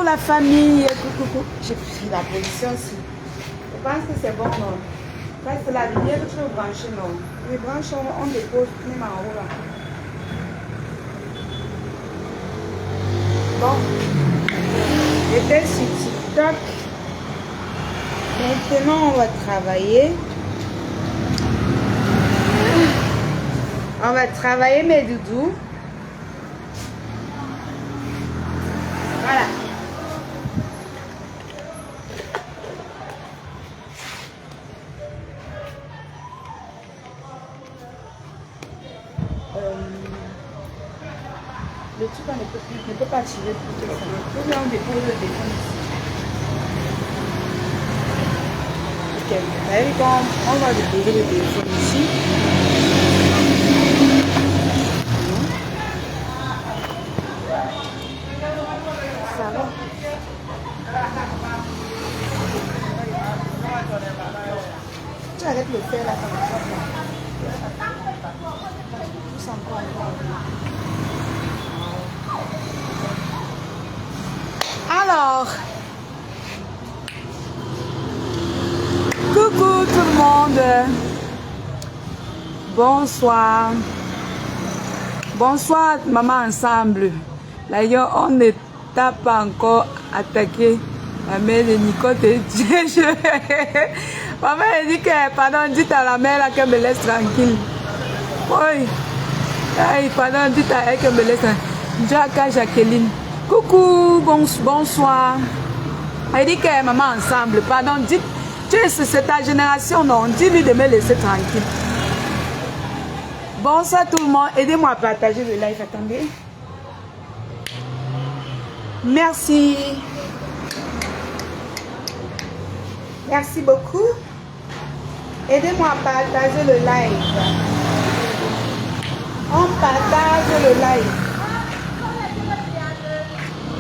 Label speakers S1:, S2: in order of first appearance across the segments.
S1: la famille. Coucou. J'ai pris la position aussi. Je pense que c'est bon, non? Parce que la lumière est trop branchée, non? Les branches, on dépose même en haut là. Bon. J'étais sur TikTok. Maintenant, on va travailler. On va travailler mes doudous. Voilà. Le truc, on ne peut pas tirer tout ça. Il faut bien on dépose le téléphone ici. Ok, vous voyez quand on va déposer le téléphone ici. Ça va. Tu arrêtes le faire là comme ça. Tout encore. Alors, coucou tout le monde. Bonsoir. Bonsoir maman ensemble. D'ailleurs, on ne t'a pas encore attaqué. La mère de Nicole te dit. Maman elle dit que, pardon, dites à la mère là qu'elle me laisse tranquille. Oui. Hey, pardon, dites à elle qu'elle me laisse tranquille. Jacques, Jacqueline. Coucou, bonsoir. Elle dit que maman ensemble. Pardon, dites, c'est ta génération, non? Dis-lui de me laisser tranquille. Bonsoir tout le monde. Aidez-moi à partager le live. Attendez. Merci. Merci beaucoup. Aidez-moi à partager le live. On partage le live.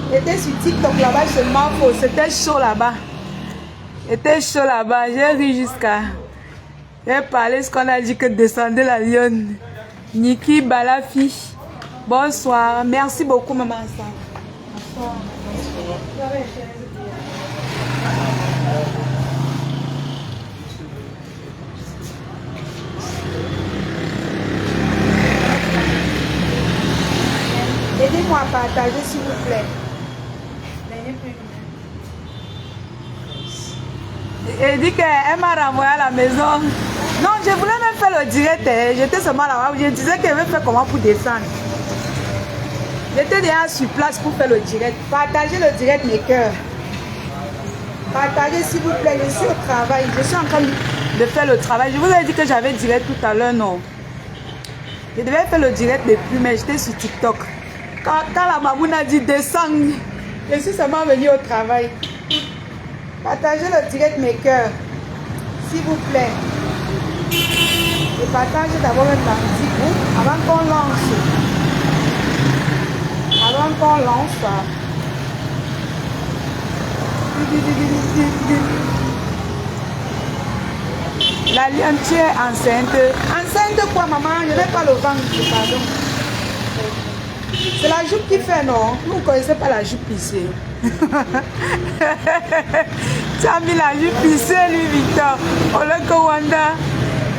S1: J'étais sur TikTok là-bas seulement. C'était chaud là-bas. C'était chaud là-bas. J'ai ri jusqu'à... J'ai parlé ce qu'on a dit que descendait la lionne. Niki Balafi. Bonsoir. Merci beaucoup, maman. Bonsoir. Aidez-moi à partager s'il vous plaît. Elle dit qu'elle m'a renvoyé à la maison. Non, je voulais même faire le direct. J'étais seulement là-bas. Je disais qu'elle veut faire comment pour descendre. J'étais déjà sur place pour faire le direct. Partagez le direct, mes cœurs. Partagez s'il vous plaît. Je suis au travail. Je suis en train de faire le travail. Je vous ai dit que j'avais direct tout à l'heure, non? Je devais faire le direct depuis, mais j'étais sur TikTok. Quand la mamoune a dit descendre, je suis seulement venue au travail. Partagez le direct, mes cœurs. S'il vous plaît. Et partagez d'abord un petit groupe avant qu'on lance. Avant qu'on lance. La lionne, tu es enceinte. Enceinte quoi, maman? Je n'ai pas le ventre, pardon. C'est la jupe qui fait, non? Vous ne connaissez pas la jupe plissée. Tu as mis la jupe plissée, lui, Victor. Oleko Wanda.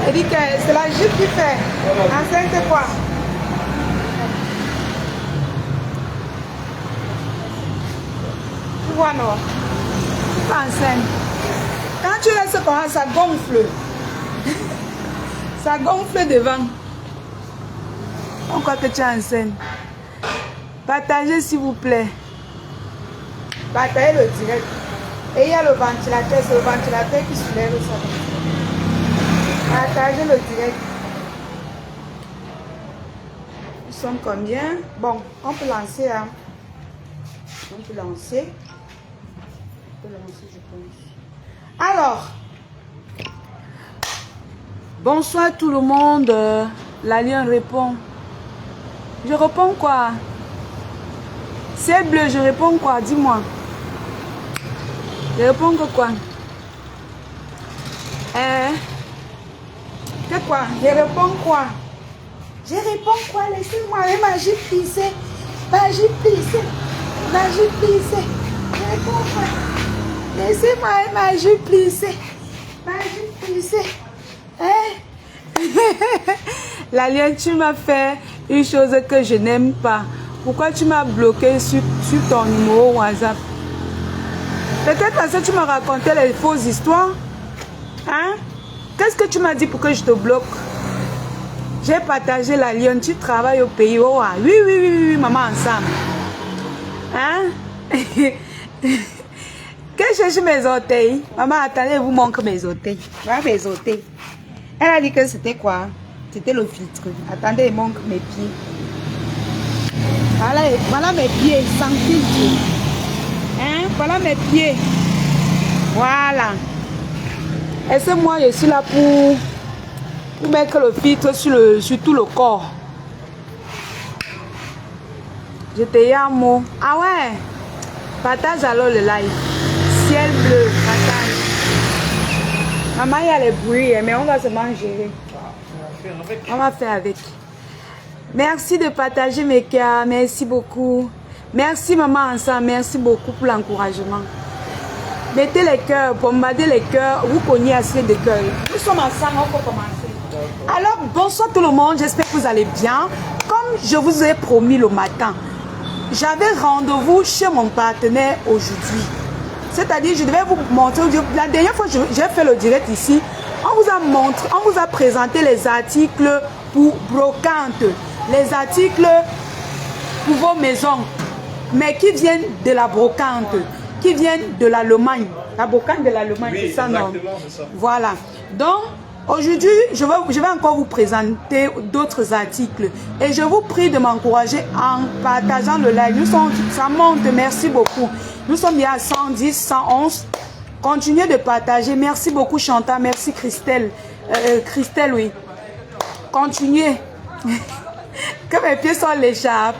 S1: Elle dit que c'est la jupe qui fait. Enceinte quoi? Tu vois, non? Pas enceinte. Quand tu laisses comme ça gonfle. Ça gonfle devant. On croit que tu es enceinte. Partagez s'il vous plaît. Partagez le direct. Et il y a le ventilateur, c'est le ventilateur qui soulève ça. Partagez le direct. Ils sont combien? Bon, on peut lancer. Hein. On peut lancer. On peut lancer, je pense. Alors. Bonsoir tout le monde. La lionne répond. Je réponds quoi? C'est bleu, je réponds quoi? Dis-moi. Je réponds que quoi? Que quoi? Je réponds quoi? Je réponds quoi? Laissez-moi avec ma jupe plissée. Ma jupe plissée. Ma jupe plissée. Laissez-moi ma jupe plissée. Ma jupe plissée. Hein? La lionne, tu m'as fait une chose que je n'aime pas. Pourquoi tu m'as bloqué sur ton numéro WhatsApp? Peut-être parce que tu m'as raconté les fausses histoires. Hein? Qu'est-ce que tu m'as dit pour que je te bloque? J'ai partagé la lionne, tu travailles au pays. Oh, ah. Oui, maman, ensemble. Hein? Que je cherche mes orteils. Maman, attendez, vous manque mes orteils. Voilà mes orteils. Elle a dit que c'était quoi? C'était le filtre. Attendez, il manque mes pieds. Voilà mes pieds, sans filtre. Hein? Voilà mes pieds. Voilà. Et c'est moi, je suis là pour mettre le filtre sur tout le corps. Je te dis un mot. Ah ouais? Partage alors le live. Ciel bleu, partage. Maman, il y a les bruits, mais on va seulement gérer. On va faire avec. Merci de partager mes cœurs. Merci beaucoup. Merci maman ensemble. Merci beaucoup pour l'encouragement. Mettez les cœurs, bombardez les cœurs. Vous cognez assez de cœurs. Nous sommes ensemble, on peut commencer. Alors, bonsoir tout le monde. J'espère que vous allez bien. Comme je vous ai promis le matin, j'avais rendez-vous chez mon partenaire aujourd'hui. C'est-à-dire, je devais vous montrer. La dernière fois, j'ai fait le direct ici. On vous a montré, on vous a présenté les articles pour brocante. Les articles pour vos maisons. Mais qui viennent de la brocante. Qui viennent de l'Allemagne. La brocante de l'Allemagne, oui, c'est ça, non? Ça. Voilà. Donc, aujourd'hui, je vais encore vous présenter d'autres articles. Et je vous prie de m'encourager en partageant le live. Ça monte, merci beaucoup. Nous sommes bien à 110, 111. Continuez de partager. Merci beaucoup, Chantal. Merci, Christelle. Christelle, oui. Continuez. Que mes pieds sont l'écharpe.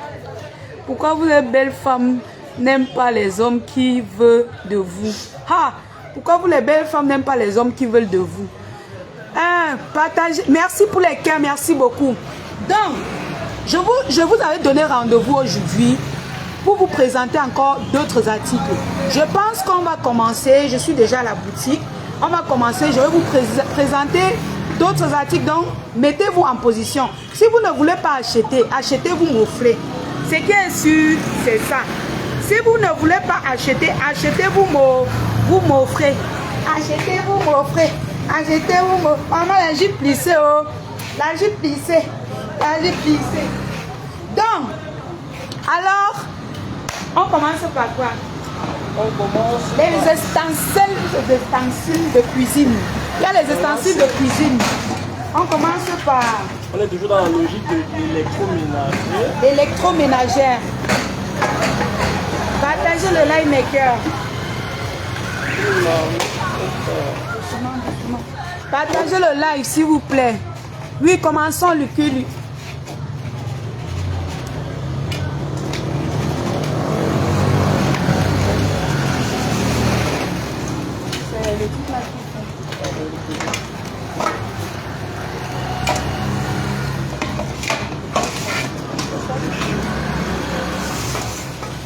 S1: Pourquoi vous, les belles femmes, n'aiment pas les hommes qui veulent de vous? Ah, pourquoi vous, les belles femmes, n'aiment pas les hommes qui veulent de vous? Partagez. Merci pour les cœurs, merci beaucoup. Donc, je vous avais donné rendez-vous aujourd'hui pour vous présenter encore d'autres articles. Je pense qu'on va commencer, je suis déjà à la boutique, on va commencer, je vais vous présenter d'autres articles. Donc, mettez-vous en position. Si vous ne voulez pas acheter, achetez, vous m'offrez. Ce qui est sûr, c'est ça. Si vous ne voulez pas acheter, achetez, vous m'offrez. Achetez, vous m'offrez. Achetez-vous, maman, la jupe plissée, oh. La jupe plissée. La jupe plissée. Donc, alors, on commence par quoi? On commence les ustensiles de cuisine. Il y a les ustensiles de cuisine. On commence par...
S2: On est toujours dans la logique de l'électroménager.
S1: L'électroménagère. Partagez le live maker. Partagez le live s'il vous plaît. Oui, commençons le cul.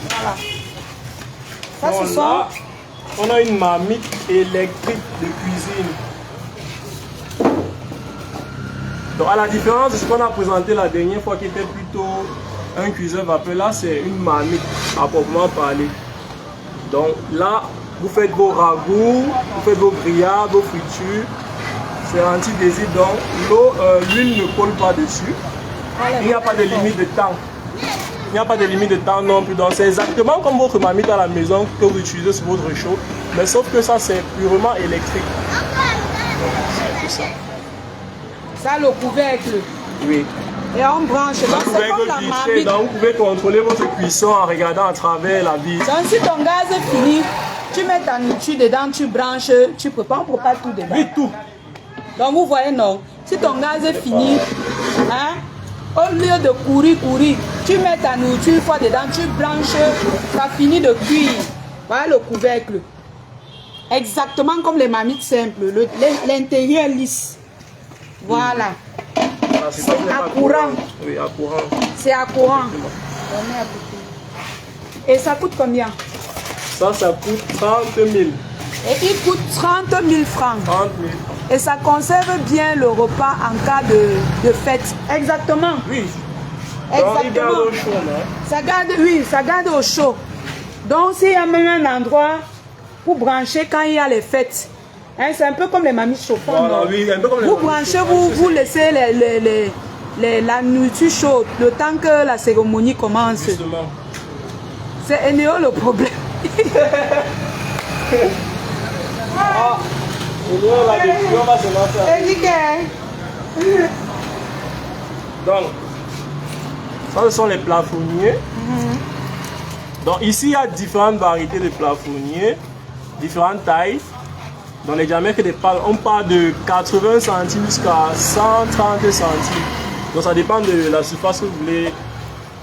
S1: Voilà. Ça, ce sont...
S2: On a une marmite électrique de cuisine. Donc à la différence de ce qu'on a présenté la dernière fois qui était plutôt un cuiseur vapeur, là c'est une marmite à proprement parler. Donc là vous faites vos ragoûts, vous faites vos grillades, vos fritures. C'est anti-désir, donc l'huile ne colle pas dessus. Il n'y a pas de limite de temps. Il n'y a pas de limite de temps non plus. Donc c'est exactement comme votre marmite à la maison que vous utilisez sur votre chaud. Mais sauf que ça c'est purement électrique. C'est tout ça.
S1: Ça, le couvercle.
S2: Oui.
S1: Et on branche.
S2: Donc vous pouvez contrôler votre cuisson en regardant à travers la vis.
S1: Donc si ton gaz est fini, tu mets ta nourriture dedans, tu branches, tu prépares, on prépare tout dedans.
S2: Oui, tout.
S1: Donc vous voyez, non. Si ton gaz est fini, hein, au lieu de courir, tu mets ta nourriture une fois dedans, tu branches, ça finit de cuire. Voilà le couvercle. Exactement comme les marmites simples, l'intérieur lisse. Voilà. C'est à courant.
S2: Oui, à courant.
S1: C'est à courant. Et ça coûte combien?
S2: Ça coûte 30 000.
S1: Et il coûte 30 000 francs.
S2: 30 000.
S1: Et ça conserve bien le repas en cas de fête. Exactement.
S2: Oui. Donc, il garde
S1: Exactement.
S2: au chaud, non?
S1: Ça garde, oui, ça garde au chaud. Donc, s'il y a même un endroit pour brancher quand il y a les fêtes, hein, c'est un peu comme les mamies chauffantes.
S2: Voilà, oui, un peu comme les
S1: vous
S2: mamies
S1: branchez, vous laissez la nourriture chaude le temps que la cérémonie commence.
S2: Justement.
S1: C'est Eneo le problème.
S2: Ah, on va se lancer. Donc, ça ce sont les plafonniers. Donc ici, il y a différentes variétés de plafonniers, différentes tailles. Dans les diamètres des pales, on part de 80 centimes jusqu'à 130 centimes. Donc ça dépend de la surface que vous voulez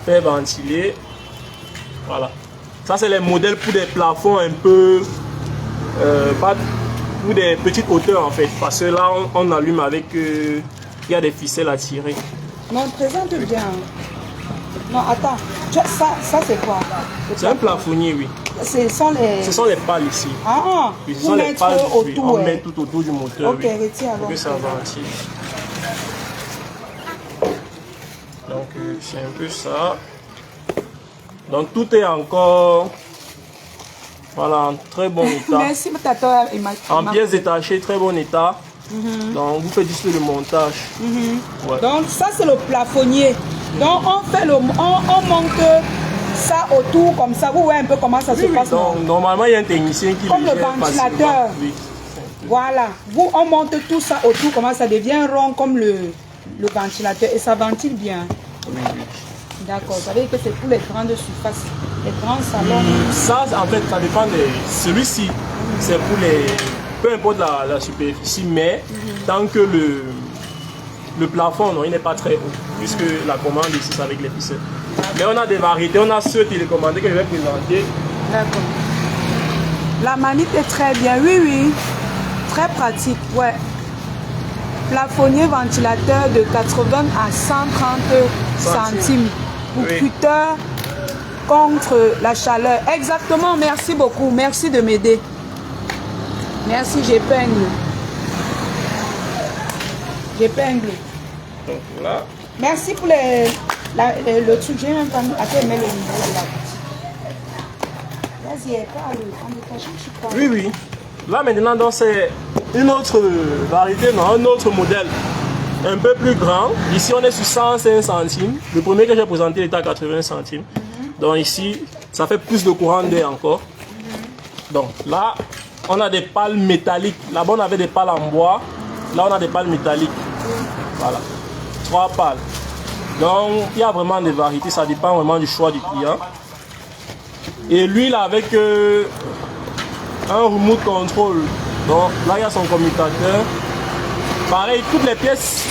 S2: faire ventiler. Voilà. Ça, c'est les modèles pour des plafonds un peu... pas pour des petites hauteurs en fait. Parce que là, on allume avec... il y a des ficelles à tirer.
S1: Non, présente bien. Non, attends. Ça c'est quoi?
S2: C'est un plafonnier, oui.
S1: Ce sont les
S2: pales ici.
S1: Ah,
S2: Oui, ce
S1: pour
S2: sont les
S1: mettre
S2: pales,
S1: autour.
S2: on
S1: Ouais.
S2: met tout autour du moteur.
S1: Ok,
S2: oui,
S1: retire alors.
S2: pour que ça ventile. Donc c'est un peu ça. Donc tout est encore voilà, en très bon état.
S1: Merci, Tata.
S2: En pièces détachées, très bon état. Donc vous faites juste le montage. Ouais.
S1: Donc ça c'est le plafonnier. Donc on monte ça autour comme ça. Vous voyez un peu comment ça se passe.
S2: Donc normalement il y a un technicien qui
S1: comme
S2: le
S1: le
S2: gère
S1: ventilateur.
S2: facilement. Oui.
S1: Voilà. On monte tout ça autour, comment ça devient rond comme le ventilateur. Et ça ventile bien.
S2: Oui, oui.
S1: D'accord. Ça veut dire que c'est pour les grandes surfaces, les grands salons.
S2: Ça en fait ça dépend de celui-ci. C'est pour les... Peu importe la superficie, mais tant que le plafond, non, il n'est pas très haut, puisque la commande ici, c'est avec les ficelles. Mais on a des variétés, on a ceux télécommandés que je vais présenter.
S1: D'accord. La manip est très bien, oui, oui. Très pratique, ouais. Plafonnier ventilateur de 80 à 130 centimes pour
S2: Oui.
S1: cutter contre la chaleur. Exactement, merci beaucoup. Merci de m'aider. Merci, j'épingle. J'épingle.
S2: Donc voilà.
S1: Merci pour le truc. J'ai même pas mis. Attends, mets le niveau de la boutique. Vas-y, parle. En détachant, je parle.
S2: Oui, oui. Là maintenant, donc c'est une autre variété, non, un autre modèle. Un peu plus grand. Ici, on est sur 105 centimes. Le premier que j'ai présenté était à 80 centimes. Donc ici, ça fait plus de courant d'air encore. Donc là, on a des pales métalliques. Là-bas, on avait des pales en bois. Là, on a des pales métalliques. Voilà. 3 pales. Donc, il y a vraiment des variétés. Ça dépend vraiment du choix du client. Et lui, là, avec un remote control. Donc, là, il y a son commutateur. Pareil, toutes les pièces,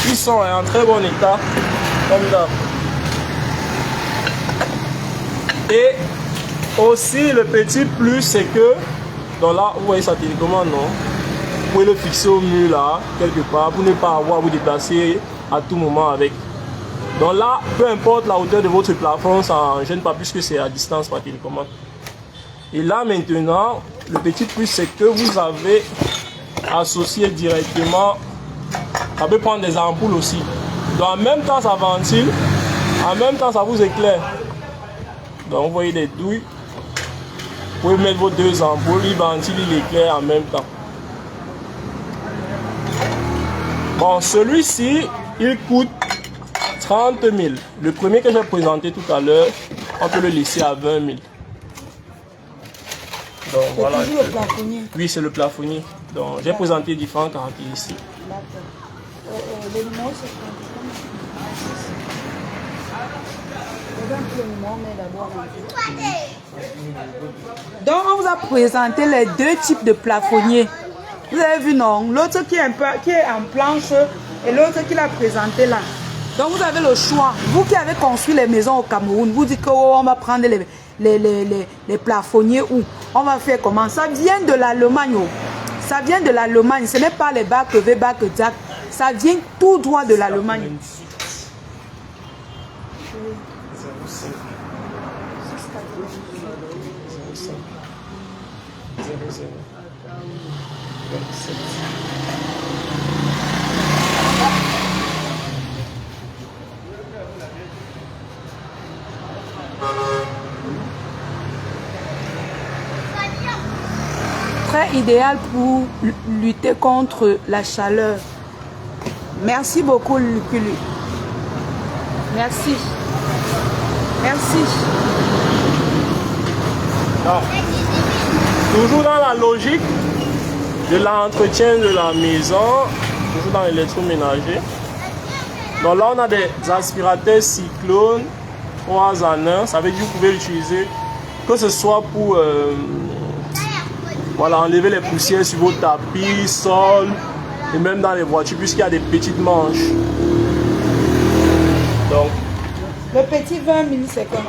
S2: ils sont en très bon état. Comme ça. Et aussi, le petit plus, c'est que donc là, vous voyez ça télécommande, non? Vous pouvez le fixer au mur là, quelque part, pour ne pas avoir à vous déplacer à tout moment avec. Donc là, peu importe la hauteur de votre plafond, ça ne gêne pas puisque c'est à distance par télécommande. Et là maintenant, le petit plus, c'est que vous avez associé directement, ça peut prendre des ampoules aussi. Donc en même temps, ça ventile, en même temps, ça vous éclaire. Donc vous voyez les douilles. Vous pouvez mettre vos 2 ampoules, il ventile, il éclaire en même temps. Bon, celui-ci, il coûte 30 000. Le premier que j'ai présenté tout à l'heure, on peut le laisser à 20 000. Donc voilà.
S1: C'est toujours le plafonnier.
S2: Oui, c'est le plafonnier. Donc j'ai présenté différentes caractéristiques.
S1: D'accord. Le numéro, c'est quoi? Donc on vous a présenté les 2 types de plafonniers. Vous avez vu, non? L'autre qui est en planche et l'autre qui l'a présenté là. Donc vous avez le choix. Vous qui avez construit les maisons au Cameroun, vous dites qu'on va prendre les plafonniers où? On va faire comment? Ça vient de l'Allemagne. Ça vient de l'Allemagne. Ce n'est pas les bacs V, bacs Jack. Ça vient tout droit de l'Allemagne.
S2: 05 00 27.
S1: Très idéal pour lutter contre la chaleur. Merci beaucoup, Luculu. Merci. Merci.
S2: Donc, toujours dans la logique de l'entretien de la maison, toujours dans l'électroménager. Donc là, on a des aspirateurs cyclones 3 en 1. Ça veut dire que vous pouvez l'utiliser que ce soit pour voilà, enlever les poussières sur vos tapis, sol et même dans les voitures puisqu'il y a des petites manches. Donc,
S1: le petit 20 000, c'est quoi?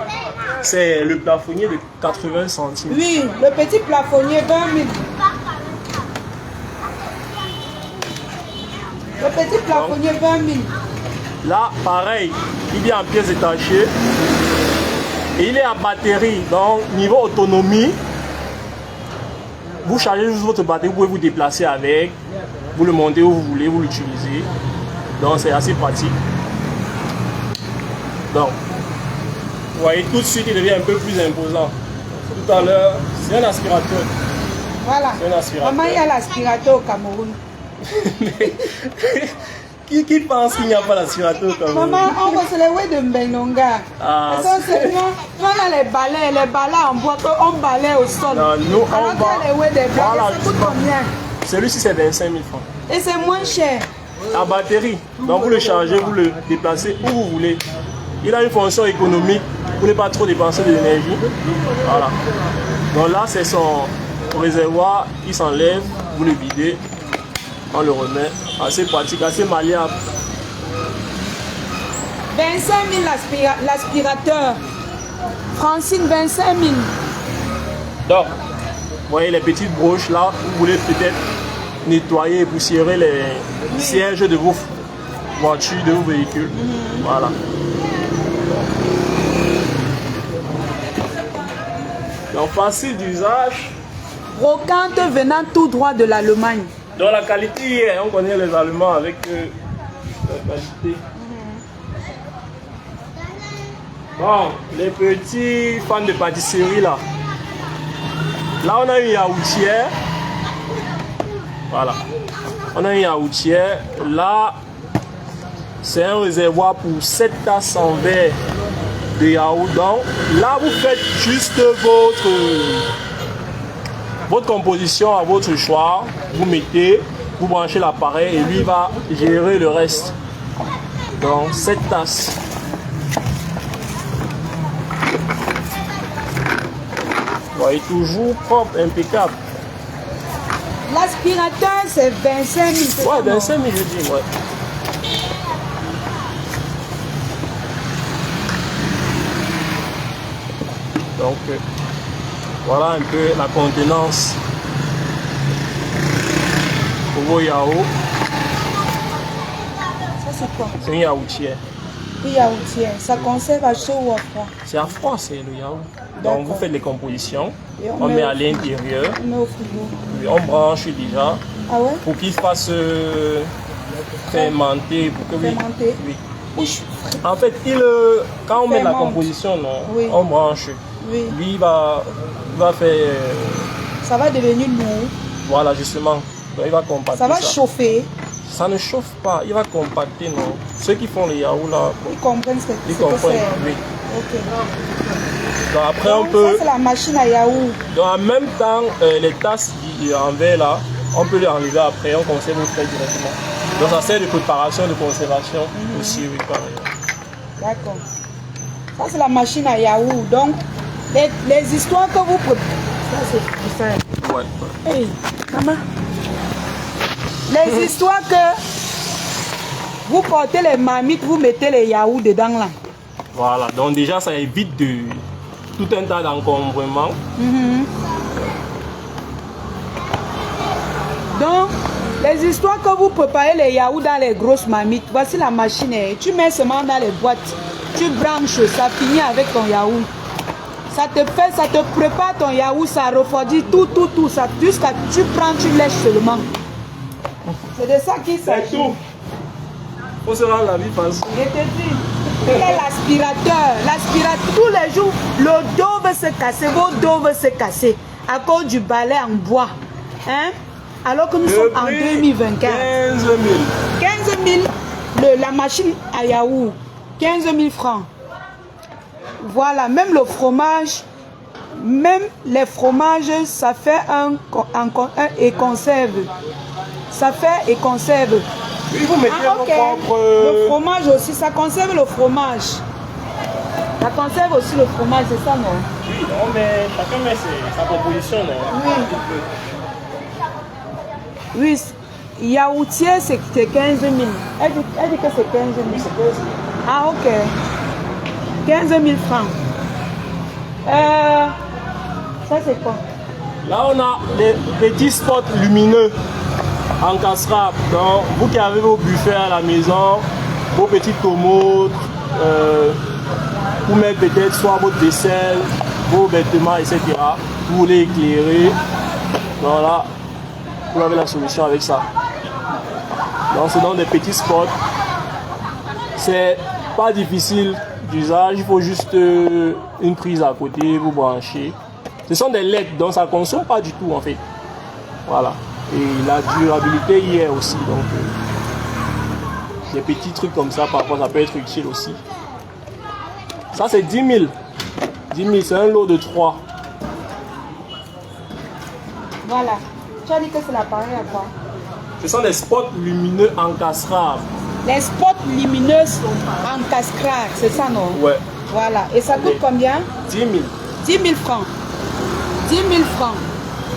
S2: C'est le plafonnier de 80 centimes.
S1: Oui, le petit plafonnier 20 000. Le petit plafonnier 20 000.
S2: Là, pareil, il est en pièces détachées et il est à batterie. Donc, niveau autonomie, vous chargez juste votre batterie, vous pouvez vous déplacer avec, vous le montez où vous voulez, vous l'utilisez. Donc, c'est assez pratique. Donc, vous voyez tout de suite, il devient un peu plus imposant. Tout à l'heure, c'est un aspirateur.
S1: Voilà.
S2: C'est un aspirateur.
S1: Maman, il y a l'aspirateur au Cameroun.
S2: Qui pense qu'il n'y a pas d'aspirateur au Cameroun?
S1: Maman, on va se lever de Mbenonga.
S2: Ah,
S1: on a les balais en bois qu'on balaye au sol.
S2: Non, nous, on
S1: alors
S2: va...
S1: les ouais des balais,
S2: Voilà,
S1: ça coûte combien?
S2: Celui-ci, c'est 25 000 francs.
S1: Et c'est moins cher.
S2: En batterie. Donc vous le chargez, vous le déplacez où vous voulez. Il a une fonction économique pour ne pas trop dépenser de l'énergie. Voilà. Donc là, c'est son réservoir, il s'enlève, vous le videz, on le remet. Assez pratique, assez malléable.
S1: 25 000 l'aspirateur. Francine, 25 000.
S2: Donc, vous voyez les petites broches là, vous voulez peut-être nettoyer et poussiérer les sièges de vos voitures, de vos véhicules. Voilà. Donc facile d'usage.
S1: Brocante venant tout droit de l'Allemagne.
S2: Donc la qualité, on connaît les Allemands avec la qualité. Bon, les petits fans de pâtisserie là. Là on a une yaourtière. Voilà. On a une yaourtière. Là, c'est un réservoir pour 7 tasses en verre de yaourt. Donc là, vous faites juste votre composition à votre choix. Vous mettez, vous branchez l'appareil et lui va gérer le reste. Donc 7 tasses. Vous voyez, toujours propre, impeccable.
S1: L'aspirateur, c'est 25 000.
S2: Ouais, 25 000, je dis, ouais. Donc, voilà un peu la contenance pour vos yaourts.
S1: Ça, c'est quoi?
S2: C'est une yaourtière.
S1: Une yaourtière. Ça conserve à chaud ou à froid?
S2: C'est à froid, c'est le yaourt. Donc, vous faites les compositions.
S1: Et
S2: on met à l'intérieur.
S1: On met au frigo.
S2: On branche déjà.
S1: Ah ouais?
S2: Pour qu'il fasse fermenter. Pour que,
S1: fermenter.
S2: Oui.
S1: Oui.
S2: En fait, quand on met la composition, non,
S1: oui.
S2: On branche.
S1: Oui.
S2: Lui, il va faire...
S1: ça va devenir lourd.
S2: Voilà, justement. Donc, il va compacter ça.
S1: Ça va chauffer.
S2: Ça ne chauffe pas, il va compacter, non. Ceux qui font les yaourts là...
S1: Ils comprennent ce que c'est.
S2: Ils comprennent, oui.
S1: Ok.
S2: Donc après, on peut...
S1: Ça, c'est la machine à yaourt.
S2: Donc en même temps, les tasses en verre là, on peut les enlever après, on conserve très directement. Donc ça sert de préparation, de conservation aussi, oui, pareil.
S1: D'accord. Ça, c'est la machine à yaourt. Donc, les histoires que vous... Ça, c'est ça.
S2: Ouais.
S1: Hey, maman. Les histoires que vous portez les marmites, vous mettez les yaourts dedans là.
S2: Voilà, donc déjà ça évite tout un tas d'encombrements.
S1: Donc, les histoires que vous préparez les yaourts dans les grosses marmites, voici la machine. Tu mets seulement dans les boîtes, tu branches, ça finit avec ton yaourt. ça te prépare ton yaourt, ça refroidit tout, ça, jusqu'à tu prends, tu lèches seulement. C'est de ça qu'il s'agit.
S2: C'est tout. Faut se rendre la vie facile.
S1: Je te dis, l'aspirateur, tous les jours, le dos veut se casser, vos dos veulent se casser à cause du balai en bois. Hein? Alors que nous sommes en 2024.
S2: 15 000.
S1: 15 000, la machine à yaourt, 15 000 francs. Voilà, même le fromage, même les fromages, ça fait un et conserve. Ça fait et conserve.
S2: Oui, vous mettez vos propres...
S1: Le fromage aussi, ça conserve le fromage. Ça conserve aussi le fromage, c'est ça, non?
S2: Oui, non, mais chacun met sa proposition, non?
S1: Oui. Oui, yaourtier, c'est 15 000. Elle dit que c'est 15 000.
S2: Oui, c'est 15 000.
S1: Ah, ok. 15 000 francs. Ça, c'est quoi?
S2: Là, on a les petits spots lumineux encastrables. Donc, vous qui avez vos buffets à la maison, vos petits commodes, vous mettez peut-être soit votre vaisselle, vos vêtements, etc. Vous voulez éclairer. Donc là, vous avez la solution avec ça. Donc, c'est dans des petits spots. C'est pas difficile d'usage, il faut juste une prise à côté, vous branchez. Ce sont des LED, donc ça ne consomme pas du tout en fait. Voilà. Et la durabilité y est aussi. Donc, des petits trucs comme ça, parfois ça peut être utile aussi. Ça, c'est 10 000. 10 000, c'est un lot de 3.
S1: Voilà. Tu as dit que c'est l'appareil à quoi?
S2: Ce sont des spots lumineux encastrables.
S1: Les spots lumineux encastrables, c'est ça, non?
S2: Ouais.
S1: Voilà. Et ça coûte combien?
S2: 10 000.
S1: 10 000 francs. 10 000 francs.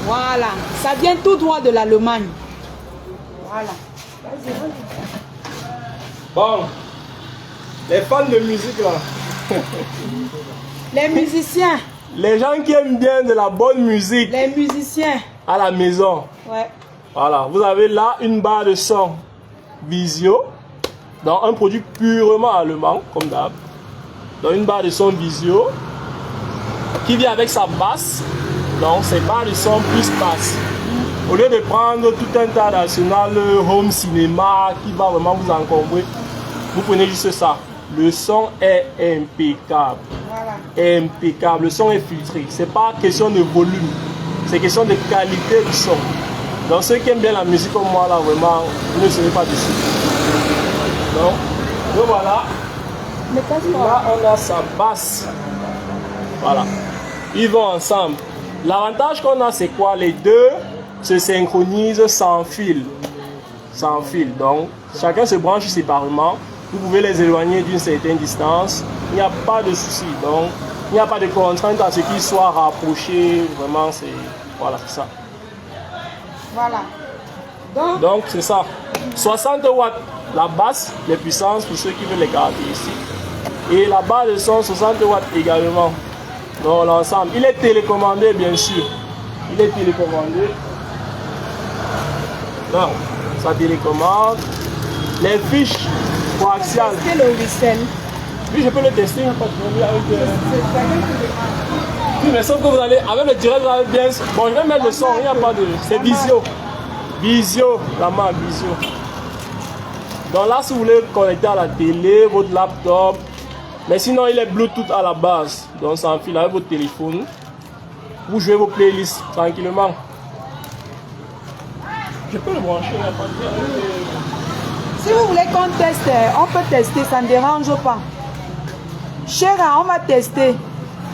S1: Voilà. Ça vient tout droit de l'Allemagne. Voilà. Vas-y, vas-y.
S2: Bon. Les fans de musique là.
S1: Les musiciens.
S2: Les gens qui aiment bien de la bonne musique.
S1: Les musiciens.
S2: À la maison.
S1: Ouais.
S2: Voilà. Vous avez là une barre de son Visio. Dans un produit purement allemand, comme d'hab. Dans une barre de son Visio. Qui vient avec sa basse. Donc c'est barre de son plus basse. Au lieu de prendre tout un tas d'arsenal home cinéma qui va vraiment vous encombrer, vous prenez juste ça. Le son est impeccable.
S1: Voilà.
S2: Impeccable. Le son est filtré. C'est pas question de volume. C'est question de qualité du son. Donc ceux qui aiment bien la musique comme moi là, vraiment, vous ne serez pas dessus. Donc voilà. Là on a sa basse. Voilà. Ils vont ensemble. L'avantage qu'on a, c'est quoi? Les deux se synchronisent sans fil. Sans fil. Donc, chacun se branche séparément. Vous pouvez les éloigner d'une certaine distance. Il n'y a pas de souci. Donc, il n'y a pas de contrainte à ce qu'ils soient rapprochés. Vraiment, c'est... Voilà, c'est ça.
S1: Voilà.
S2: Donc, c'est ça. 60 watts la basse, les puissances pour ceux qui veulent les caractéristiques. Et la barre de son, 60 watts également. Dans l'ensemble. Il est télécommandé, bien sûr. Il est télécommandé. Donc, ça télécommande. Les fiches coaxiales.
S1: Est-ce que le whistle?
S2: Oui, je peux le tester. Pas de problème avec, oui, mais sauf que vous allez, avec le direct, vous allez bien. Bon, je vais mettre le son, il n'y a pas de. C'est Visio. Visio, la marque Visio. Donc là, si vous voulez connecter à la télé, votre laptop. Mais sinon, il est Bluetooth à la base. Donc, ça enfile avec votre téléphone. Vous jouez vos playlists tranquillement. Je peux le brancher.
S1: Si vous voulez qu'on teste, on peut tester, ça ne dérange pas. Chéra, on va tester.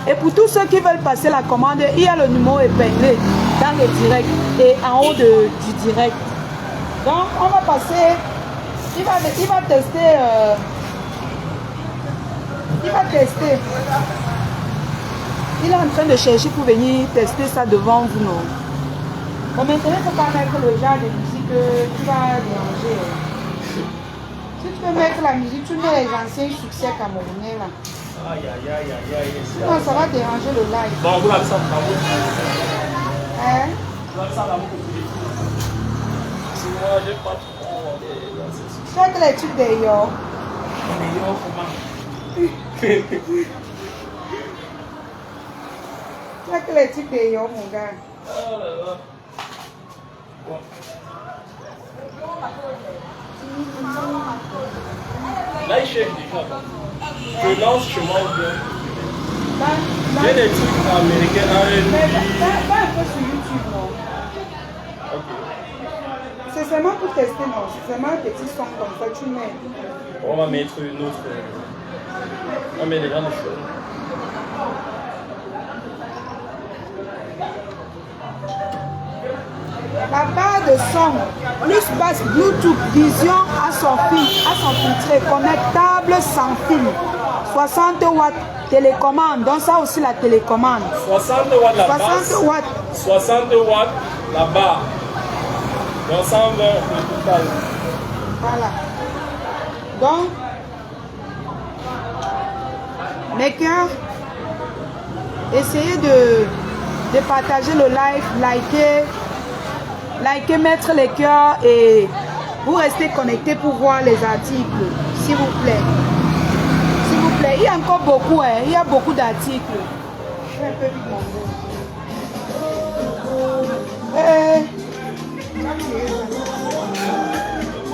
S1: Et pour tous ceux qui veulent passer la commande, il y a le numéro épinglé dans le direct et en haut du direct. Donc, on va passer. Il va tester. Il va tester. Il est en train de chercher pour venir tester ça devant vous, non? Bon, maintenant, il ne faut pas mettre le genre de musique que tu vas déranger. Si tu veux mettre la musique, tu mets les anciens succès camerounais là.
S2: Aïe, aïe, aïe, aïe, aïe.
S1: Non, ça va déranger le live.
S2: Bon, vous avez ça dans votre
S1: Hein?
S2: Vous avez ça dans votre téléphone. Sinon, j'ai pas trop.
S1: Tu as que les trucs d'ailleurs. C'est que les types de yo, mon gars.
S2: Oh là là. Bon. Là, il cherche déjà. Je lance chez moi ou bien. Il y a des trucs américains,
S1: Va un peu sur YouTube, non?
S2: Ok.
S1: C'est seulement pour tester, non? C'est seulement un petit son comme ça, tu mets.
S2: On va mettre une autre. On va mettre les grandes choses.
S1: La barre de son, plus basse Bluetooth, Vision à son filtré, connectable sans fil, 60 watts, télécommande, donc ça aussi la télécommande.
S2: 60 watts la basse,
S1: 60 watts.
S2: 60 watts la barre, donc 120 le total.
S1: Voilà. Donc, mes cœurs, essayez de partager le live, liker, mettre les cœurs et vous restez connectés pour voir les articles, s'il vous plaît. S'il vous plaît, il y a encore beaucoup, hein, il y a beaucoup d'articles. Je vais un peu vite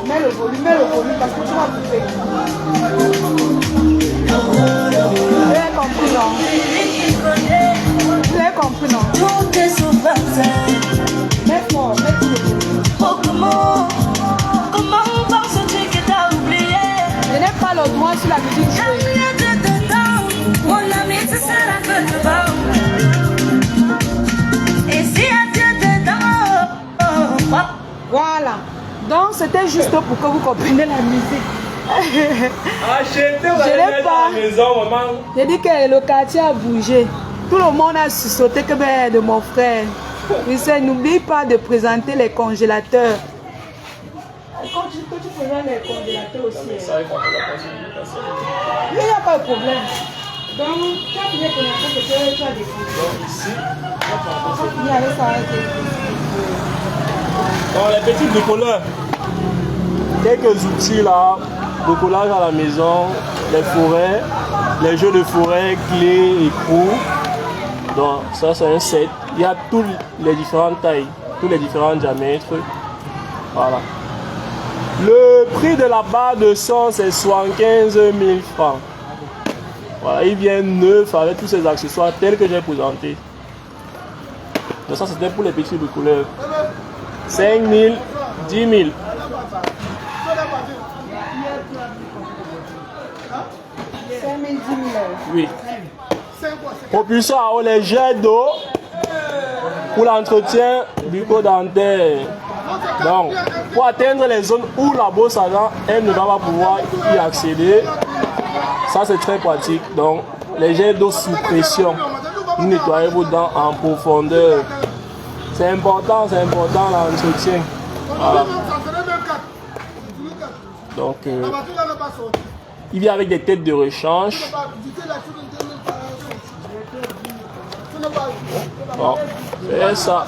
S1: mets le volume parce que tu vas couper. Vous avez compris, non? Vous avez compris, non? Mets fort, mets tout le volume.
S3: Oh, comment penses-tu que t'as oublié?
S1: Je n'ai pas le droit sur la musique jouée.
S3: Mon ami, c'est ça la que tu vas. Et si à Dieu dedans,
S1: Voilà. Donc c'était juste pour que vous compreniez la musique.
S2: Achetez, vous
S1: Je
S2: allez
S1: l'ai
S2: mettre
S1: pas.
S2: à la maison, maman.
S1: J'ai dit que le quartier a bougé. Tout le monde a sauté que ben de mon frère. Il sait, n'oublie pas de présenter les congélateurs. Quand tu présentes les congélateurs aussi.
S2: Ça, il faut que la possibilité.
S1: Il n'y a pas de problème. Donc, tu as fini les congélateurs que tu as découvert.
S2: Donc ici,
S1: On va finir avec ça.
S2: donc les petits bricoleurs, quelques outils là, bricolage à la maison, les forêts, les jeux de forêt, clés, écrous. Donc ça c'est un set. Il y a toutes les différentes tailles, tous les différents diamètres. Voilà. Le prix de la barre de son c'est 75 000 francs. Voilà, il vient neuf avec tous ces accessoires tels que j'ai présentés. Donc ça c'était pour les petits bricoleurs. 5 000, 10 000.
S1: 5 000, 10 000 euros.
S2: Oui. Propulsion à eau, les jets d'eau pour l'entretien bucco-dentaire. Donc, pour atteindre les zones où la brosse à dents, elle ne va pas pouvoir y accéder. Ça, c'est très pratique. Donc, les jets d'eau sous pression. Vous nettoyez vos dents en profondeur. C'est important l'entretien. Voilà. Donc, il vient avec des têtes de rechange. Bon, c'est ça.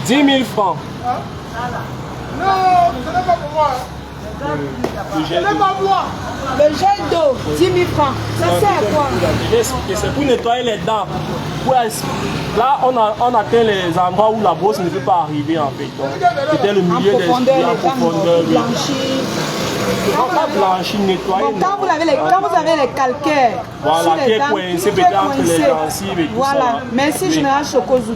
S2: 10 000 francs.
S4: Non, ce n'est pas pour moi.
S2: Le jet d'eau.
S1: Le gel d'eau, 10 000 francs. Ça sert à quoi?
S2: J'ai expliqué, c'est pour nettoyer les dents. Là, on atteint les endroits où la brosse ne peut pas arriver en fait. Donc, c'était le milieu des
S1: profondeur,
S2: en
S1: les
S2: profondeur.
S1: dents blanchies.
S2: Non, pas blanchir, nettoyer.
S1: Bon, quand vous avez les calcaires,
S2: Voilà,
S1: sur
S2: qui
S1: les
S2: est
S1: dents,
S2: coincé
S1: tout est
S2: peut-être entre les
S1: coincé.
S2: gencives et tout ça.
S1: Voilà, merci
S2: Oui.
S1: Général Chokozou.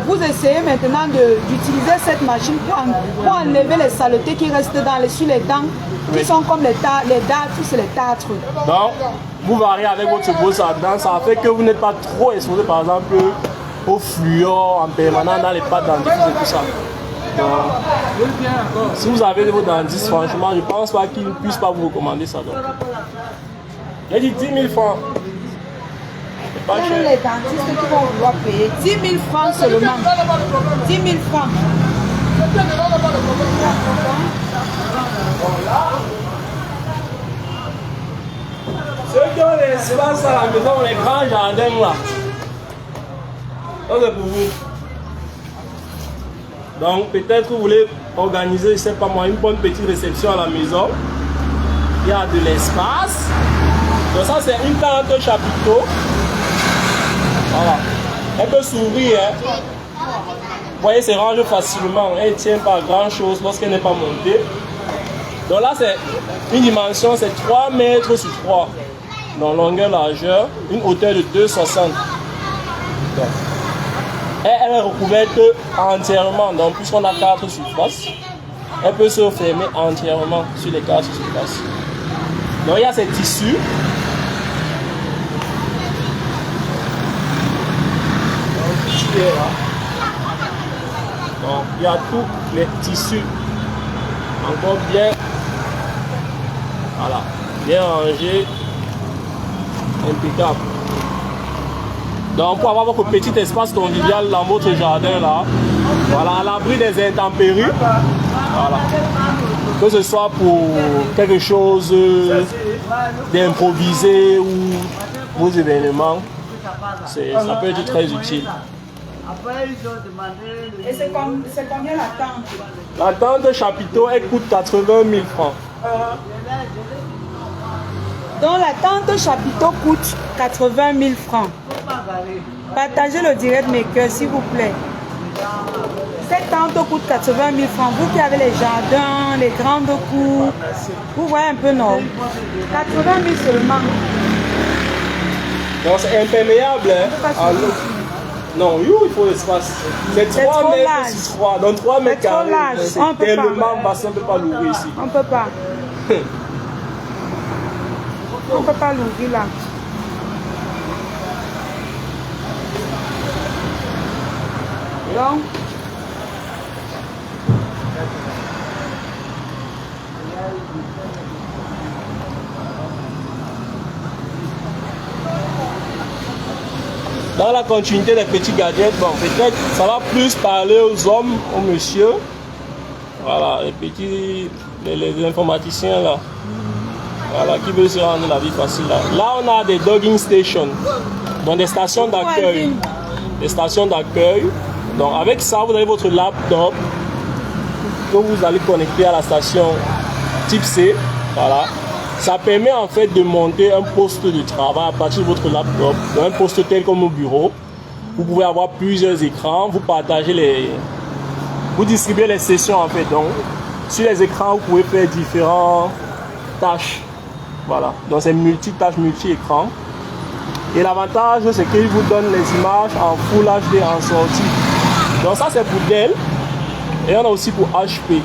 S1: Vous essayez maintenant d'utiliser cette machine pour enlever les saletés qui restent sur les dents, qui
S2: Oui.
S1: sont comme les dartres, c'est les tartres.
S2: Donc, vous variez avec votre brosse à dents, ça fait que vous n'êtes pas trop exposé par exemple au fluor en permanent dans les pattes dentifrices et tout ça. Donc, si vous avez vos dentistes, franchement, je ne pense pas qu'ils ne puissent pas vous recommander ça. Donc. J'ai dit 10 000 francs. C'est pas
S1: Même
S2: cher.
S1: les dentistes qui vont vouloir payer 10 000 francs seulement. 10 000 francs.
S2: Ceux qui ont l'espace à la maison, les grands jardins là. Ça c'est pour vous. Donc peut-être que vous voulez organiser, je ne sais pas moi, une bonne petite réception à la maison. Il y a de l'espace. Donc ça c'est une tente chapiteau. Voilà. Elle peut s'ouvrir. Hein. Vous voyez, c'est range facilement. Elle ne tient pas grand chose lorsqu'elle n'est pas montée. Donc là c'est une dimension, c'est 3 mètres sur 3. Donc longueur, largeur, une hauteur de 2,60. Elle est recouverte entièrement. Donc puisqu'on a 4 surfaces, elle peut se fermer entièrement sur les 4 surfaces. Donc il y a ces tissus. Donc il y a tous les tissus encore bien, voilà, bien rangés, impeccable. Donc pour avoir votre petit espace convivial dans votre jardin là, voilà, à l'abri des intempéries, voilà, que ce soit pour quelque chose d'improvisé ou vos événements, ça peut être très utile.
S1: Et c'est combien la tente?
S2: La tente chapiteau, elle coûte 80 000 francs.
S1: Donc la tente chapiteau coûte 80 000 francs. Partagez le direct maker s'il vous plaît. Cette tente coûte 80 000 francs. Vous qui avez les jardins, les grandes cours, vous voyez un peu non? 80 000 seulement.
S2: Donc c'est imperméable hein, à l'eau. Non, il faut l'espace. C'est 3 mètres sur 3. Donc 3 mètres carrés. C'est tellement vaste, on ne peut pas l'ouvrir ici.
S1: On ne peut pas. On ne peut pas l'ouvrir là. Donc,
S2: dans la continuité des petits gadgets, bon, peut-être ça va plus parler aux hommes, aux messieurs. Voilà, les petits, les informaticiens là. Voilà, qui veulent se rendre la vie facile là. Là, on a des dogging stations, donc des stations d'accueil. Des stations d'accueil. Donc, avec ça, vous avez votre laptop que vous allez connecter à la station type C. Voilà. Ça permet en fait de monter un poste de travail à partir de votre laptop, un poste tel comme au bureau. Vous pouvez avoir plusieurs écrans, vous partagez vous distribuez les sessions en fait. Donc, sur les écrans, vous pouvez faire différentes tâches. Voilà. Donc, c'est multitâche, multi-écran. Et l'avantage, c'est qu'il vous donne les images en Full HD en sortie. Donc, ça, c'est pour Dell. Et on a aussi pour HP.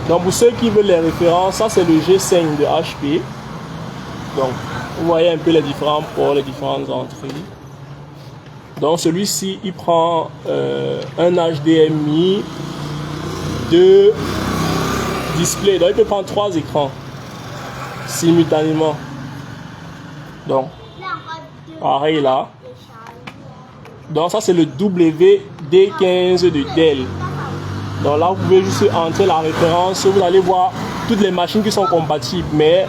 S2: Donc pour ceux qui veulent les références, ça c'est le G5 de HP. Donc vous voyez un peu les différents ports, les différentes entrées. Donc celui-ci il prend un HDMI, 2 displays. Donc il peut prendre 3 écrans simultanément. Donc pareil là. Donc ça c'est le WD15 de Dell. Donc là, vous pouvez juste entrer la référence, vous allez voir toutes les machines qui sont compatibles. Mais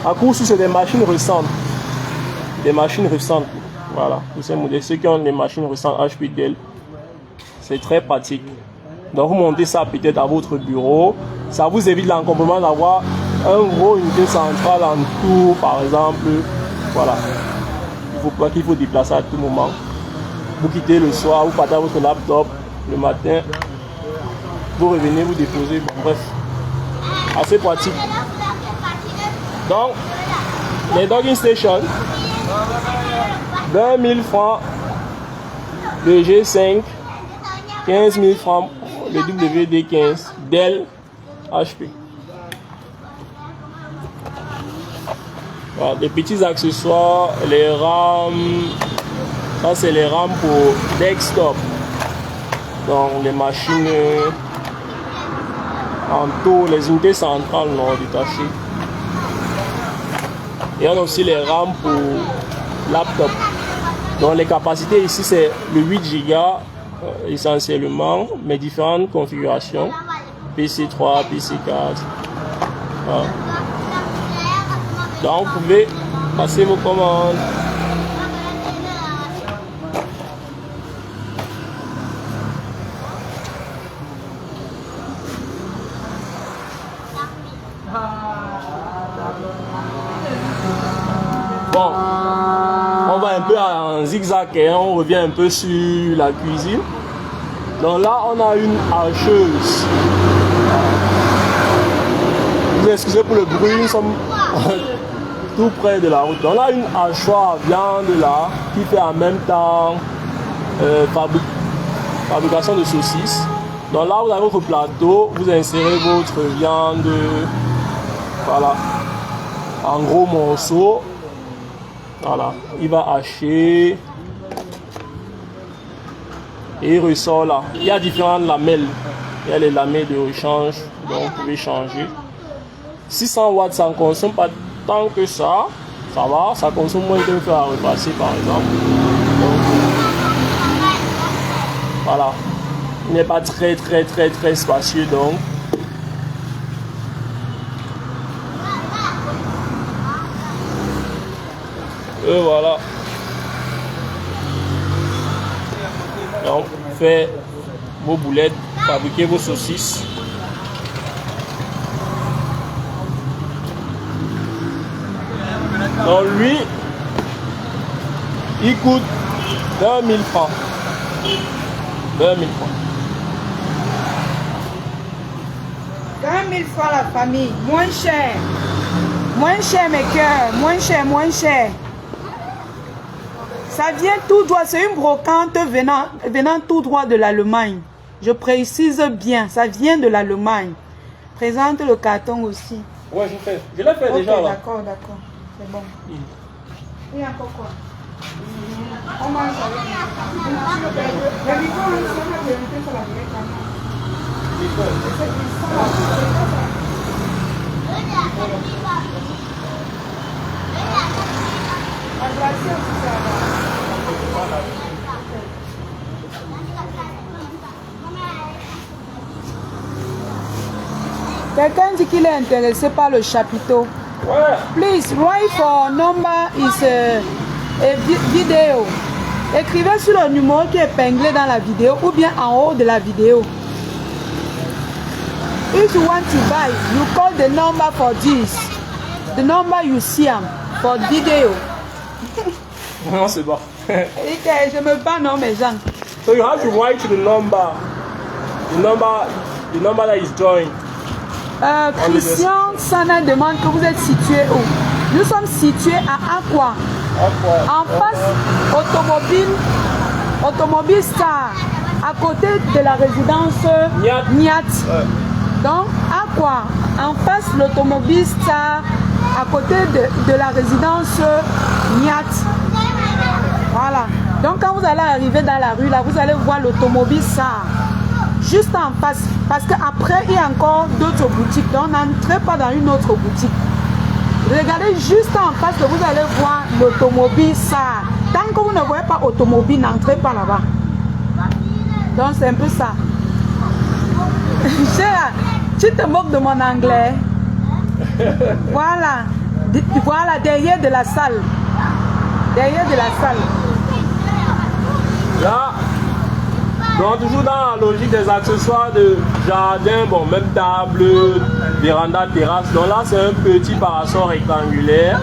S2: à coup, c'est des machines récentes. Des machines récentes. Voilà, pour ces modèles. Ceux qui ont des machines récentes HP Dell, c'est très pratique. Donc vous montez ça peut-être à votre bureau. Ça vous évite l'encombrement d'avoir un gros unité centrale en tour, par exemple. Voilà. Il ne faut pas qu'il faut déplacer à tout moment. Vous quittez le soir, vous partez à votre laptop le matin. Vous revenez, vous déposez, bon, bref, assez pratique. Donc, les dogging stations, 20 000 francs le G5, 15 000 francs le WD15, Dell, HP. Voilà, des petits accessoires, les RAM, ça c'est les RAM pour desktop, donc les machines en taux, les unités centrales non détachées. Et on a aussi les RAM pour laptop. Donc les capacités ici c'est le 8 Go essentiellement, mais différentes configurations. PC3, PC4. Voilà. Donc vous pouvez passer vos commandes. Bon, on va un peu en zigzag et on revient un peu sur la cuisine. Donc là, on a une hacheuse. Vous excusez pour le bruit, nous sommes tout près de la route. Donc là, une hachoir à viande là, qui fait en même temps fabrication de saucisses. Donc là, vous avez votre plateau, vous insérez votre viande, voilà, en gros morceaux. Voilà, il va hacher et il ressort là. Il y a différentes lamelles. Il y a les lamelles de rechange, donc vous pouvez changer. 600 watts, ça ne consomme pas tant que ça. Ça va, ça consomme moins qu'un fer à repasser par exemple. Donc, voilà. Il n'est pas très spacieux donc. Et voilà. Donc, faites vos boulettes, fabriquez vos saucisses. Donc lui, il coûte 2000 francs. 2000 francs.
S1: 20 000 francs la famille, moins cher. Moins cher mes cœurs, moins cher, moins cher. Ça vient tout droit, c'est une brocante venant tout droit de l'Allemagne. Je précise bien, ça vient de l'Allemagne. Présente le carton aussi.
S2: Ouais, je l'ai fait déjà là.
S1: D'accord, c'est bon. Et encore quoi? On mange avec le micro, on a vérité sur la vérité. Quelqu'un dit qu'il est intéressé par le chapiteau.
S2: Ouais.
S1: Please write for number is a video. Écrivez sur le numéro qui est épinglé dans la vidéo ou bien en haut de la vidéo. If you want to buy, you call the number for this. The number you see for video.
S2: Non, c'est bon.
S1: Je me bats non mes gens.
S2: So you have to write the number. The number that is joined.
S1: Christian Sana demande que vous êtes situé où? Nous sommes situés à Aqua. En face, automobile Star, à côté de la résidence Niat. Donc, Aqua, en face, l'automobile Star, à côté de la résidence Niat. Voilà. Donc, quand vous allez arriver dans la rue, là, vous allez voir l'automobile Star. Juste en face, parce qu'après il y a encore d'autres boutiques, donc n'entrez pas dans une autre boutique. Regardez juste en face que vous allez voir l'automobile ça. Tant que vous ne voyez pas automobile, n'entrez pas là-bas. Donc c'est un peu ça. Tu te moques de mon anglais. Voilà. Voilà, derrière de la salle. Derrière de la salle.
S2: Là. Donc toujours dans la logique des accessoires de jardin, bon même table, véranda, terrasse. Donc là c'est un petit parasol rectangulaire.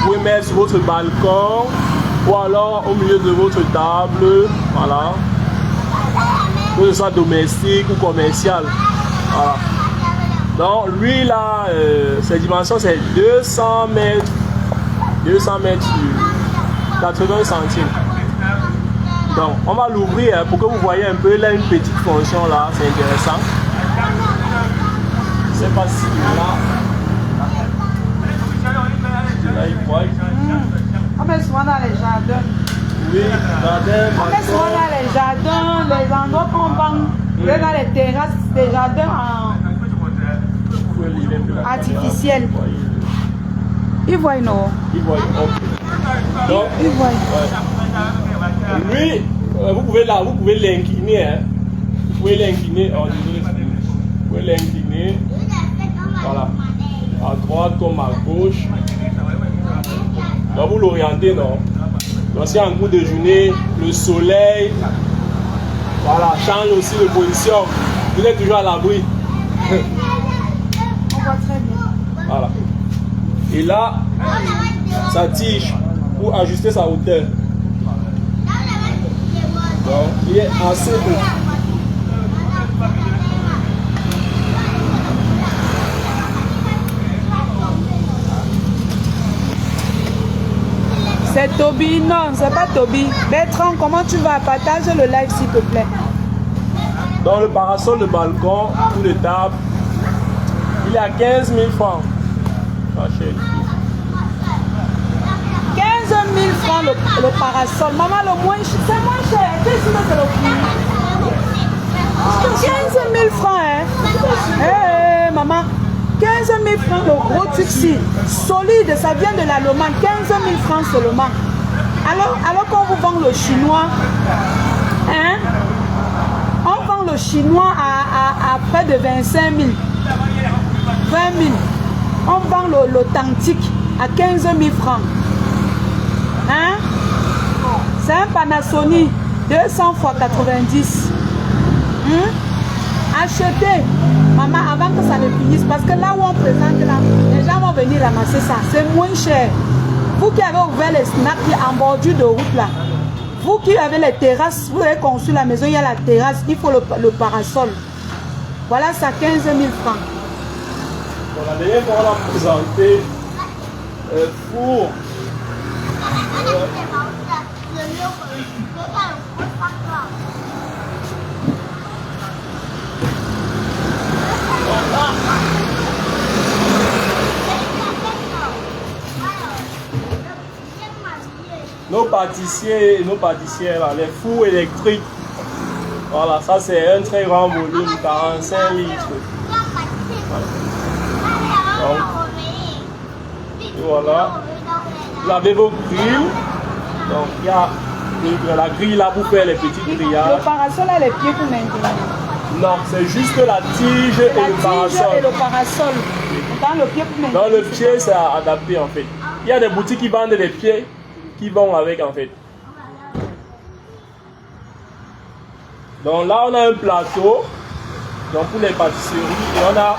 S2: Vous pouvez mettre sur votre balcon ou alors au milieu de votre table. Voilà. Que ce soit domestique ou commercial. Voilà. Donc lui là, ses dimensions c'est 200 mètres. 200 mètres sur 80 centimes. Donc, on va l'ouvrir pour que vous voyez un peu. Il a une petite fonction là, c'est intéressant. Je ne sais pas si là il voit.
S1: On met souvent dans les jardins.
S2: Oui, jardin.
S1: On met souvent dans les jardins, les endroits qu'on vend, dans les terrasses, des jardins artificiels. Ils voient non.
S2: Ils voient. Donc,
S1: ils voient.
S2: Lui, vous pouvez l'incliner. Hein. Vous pouvez l'incliner. Oh, désolé. Vous pouvez l'incliner. Voilà. À droite comme à gauche. Donc vous l'orientez, non? Donc si en coup de journée, le soleil, voilà, change aussi de position. Vous êtes toujours à l'abri.
S1: On voit très bien.
S2: Voilà. Et là, sa tige pour ajuster sa hauteur. Donc, il est assez haut.
S1: C'est Toby, non, c'est pas Toby. Bertrand, comment tu vas? Partage le live s'il te plaît.
S2: Dans le parasol de balcon ou de table, il est à 15 000 francs. Pas cher.
S1: 15 000 francs le parasol. Maman, le moins cher, c'est moins cher. Qu'est-ce que c'est le prix? 15 000 francs, hein? Hey, maman. 15 000 francs le gros tuxi. Solide, ça vient de l'Allemagne. 15 000 francs seulement. Alors qu'on vous vend le chinois, hein? On vend le chinois à près de 25 000. 20 000. On vend l'authentique à 15 000 francs. Hein? C'est un Panasonic 200 x 90. Achetez, maman, avant que ça ne finisse. Parce que là où on présente, là, les gens vont venir ramasser ça. C'est moins cher. Vous qui avez ouvert les snacks en bordure de route, là. Vous qui avez les terrasses, vous avez conçu la maison, il y a la terrasse, il faut le parasol. Voilà, ça 15 000 francs.
S2: Bon, la dernière fois, on a présenté four. Nos pâtissiers et nos pâtissières, là, les fours électriques. Voilà, ça c'est un très grand volume, 45 litres. Voilà. Vous avez vos grilles. Donc il y a la grille là pour faire les petits grillages.
S1: Le parasol a les pieds pour maintenir.
S2: Non, c'est juste la tige et le parasol.
S1: Et le parasol. Dans le pied pour maintenir.
S2: Dans le pied, c'est adapté en fait. Il y a des boutiques qui vendent des pieds qui vont avec en fait. Donc là, on a un plateau donc pour les pâtisseries et on a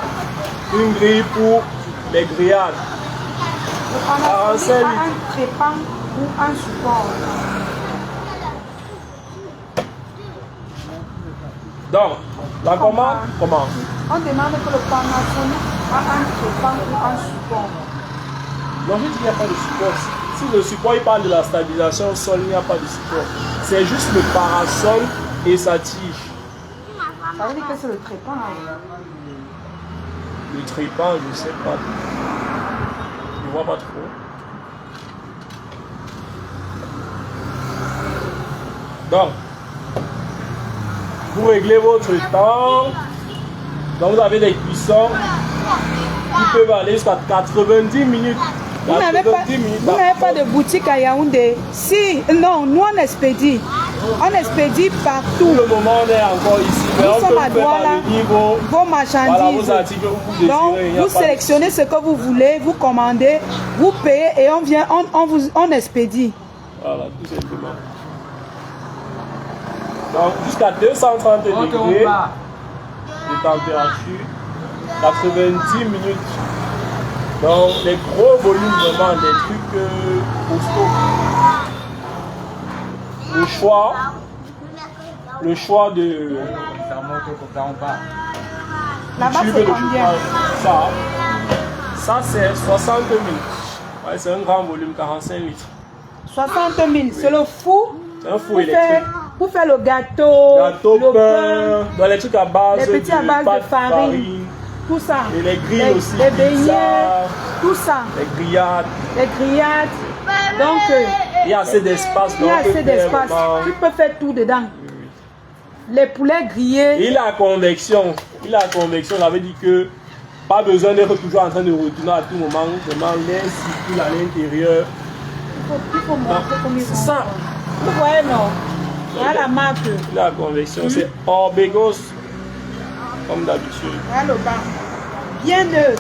S2: une grille pour les grillades.
S1: Le parasol a un trépant ou un support.
S2: Donc, la commande, comment?
S1: On demande que le Panasonic a un trépant ou un support.
S2: Non, je dis qu'il n'y a pas de support. Si le support, il parle de la stabilisation au sol, il n'y a pas de support. C'est juste le parasol et sa tige.
S1: Ça veut dire que c'est le trépant.
S2: Le trépant, je ne sais pas. Je ne vois pas trop. Donc, vous réglez votre temps. Donc, vous avez des cuissons qui peuvent aller jusqu'à 90 minutes.
S1: Vous n'avez pas de boutique à Yaoundé? Si, non, nous on expédie. On expédie partout.
S2: Pour le moment, on est encore ici.
S1: Nous sommes à Douala, vos marchandises.
S2: Voilà, vos articles que vous désirez.
S1: Donc, vous sélectionnez ce que vous voulez, vous commandez, vous payez et on vient, on expédie.
S2: Voilà, tout simplement. Donc, jusqu'à 230 degrés de température, 90 minutes. Donc, les gros volumes, vraiment, des trucs costauds. Le choix de...
S1: Là-bas, c'est combien?
S2: Ça c'est 60 000. Ouais, c'est un grand volume, 45 litres.
S1: 60 000, c'est le four.
S2: C'est un four électrique.
S1: Pour faire le gâteau, le
S2: pain, dans les trucs à base,
S1: les petits à base de farine, tout ça.
S2: Et les grilles aussi,
S1: les beignets, tout ça.
S2: Les grillades.
S1: Les grillades. Donc,
S2: il y a assez d'espace.
S1: Il y a assez d'espace. Tu peux faire tout dedans. Les poulets grillés.
S2: Et il a convection. Ça veut dire que pas besoin d'être toujours en train de retourner à tout moment. Vraiment, l'air circule à l'intérieur.
S1: Il faut montrer comme ils font.
S2: Ça.
S1: Vous voyez, non? Il y a la marque.
S2: La convection, c'est Orbegos. Comme d'habitude.
S1: Voilà le bas. Bien neuf.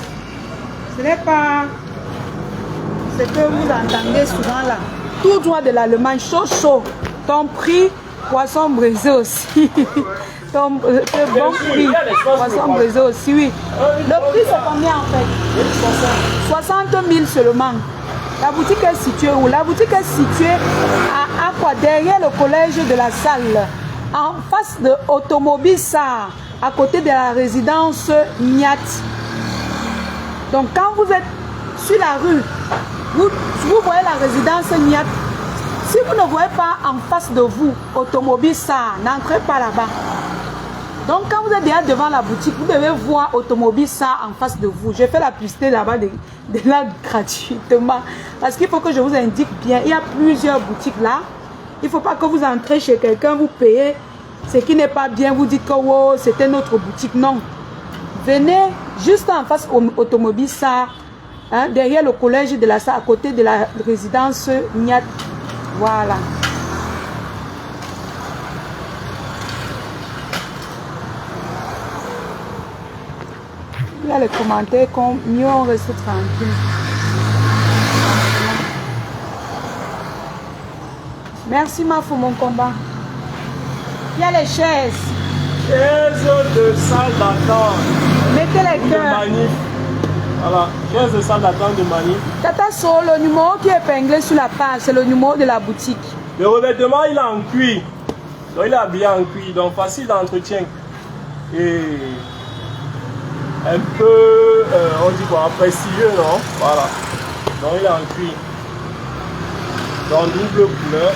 S1: Ce n'est pas ce que vous entendez souvent là. Tout droit de l'Allemagne, chaud. Ton prix, poisson brisé aussi. Ton bon prix, poisson brisé aussi, oui. Le prix c'est combien en fait? 60 000 seulement. La boutique est située où? La boutique est située à quoi? Derrière le collège de la Salle, en face de Automobile SAR, à côté de la résidence Niat. Donc quand vous êtes sur la rue, vous voyez la résidence Niat. Si vous ne voyez pas en face de vous Automobile SAR, n'entrez pas là-bas. Donc quand vous êtes déjà devant la boutique, vous devez voir Automobile SAR en face de vous. J'ai fait la publicité là-bas de là gratuitement. Parce qu'il faut que je vous indique bien. Il y a plusieurs boutiques là. Il ne faut pas que vous entrez chez quelqu'un, vous payez ce qui n'est pas bien. Vous dites que oh, c'était notre boutique. Non. Venez juste en face Automobile SAR. Hein, derrière le collège de la SAR, à côté de la résidence Niat. Voilà. Il y a les commentaires comme mieux on reste tranquille. Merci Mafou mon combat. Il y a les chaises.
S2: Chaises de salle d'attente.
S1: Mettez les cœurs.
S2: Manif. Voilà, chaises de salle d'attente de manif.
S1: Tata So, le numéro qui est épinglé sur la page, c'est le numéro de la boutique.
S2: Le revêtement, il est en cuir. Donc il est habillé en cuir, donc facile d'entretien. Et un peu, on dit quoi, prestigieux, non? Voilà. Donc il est en cuir. Donc double couleur.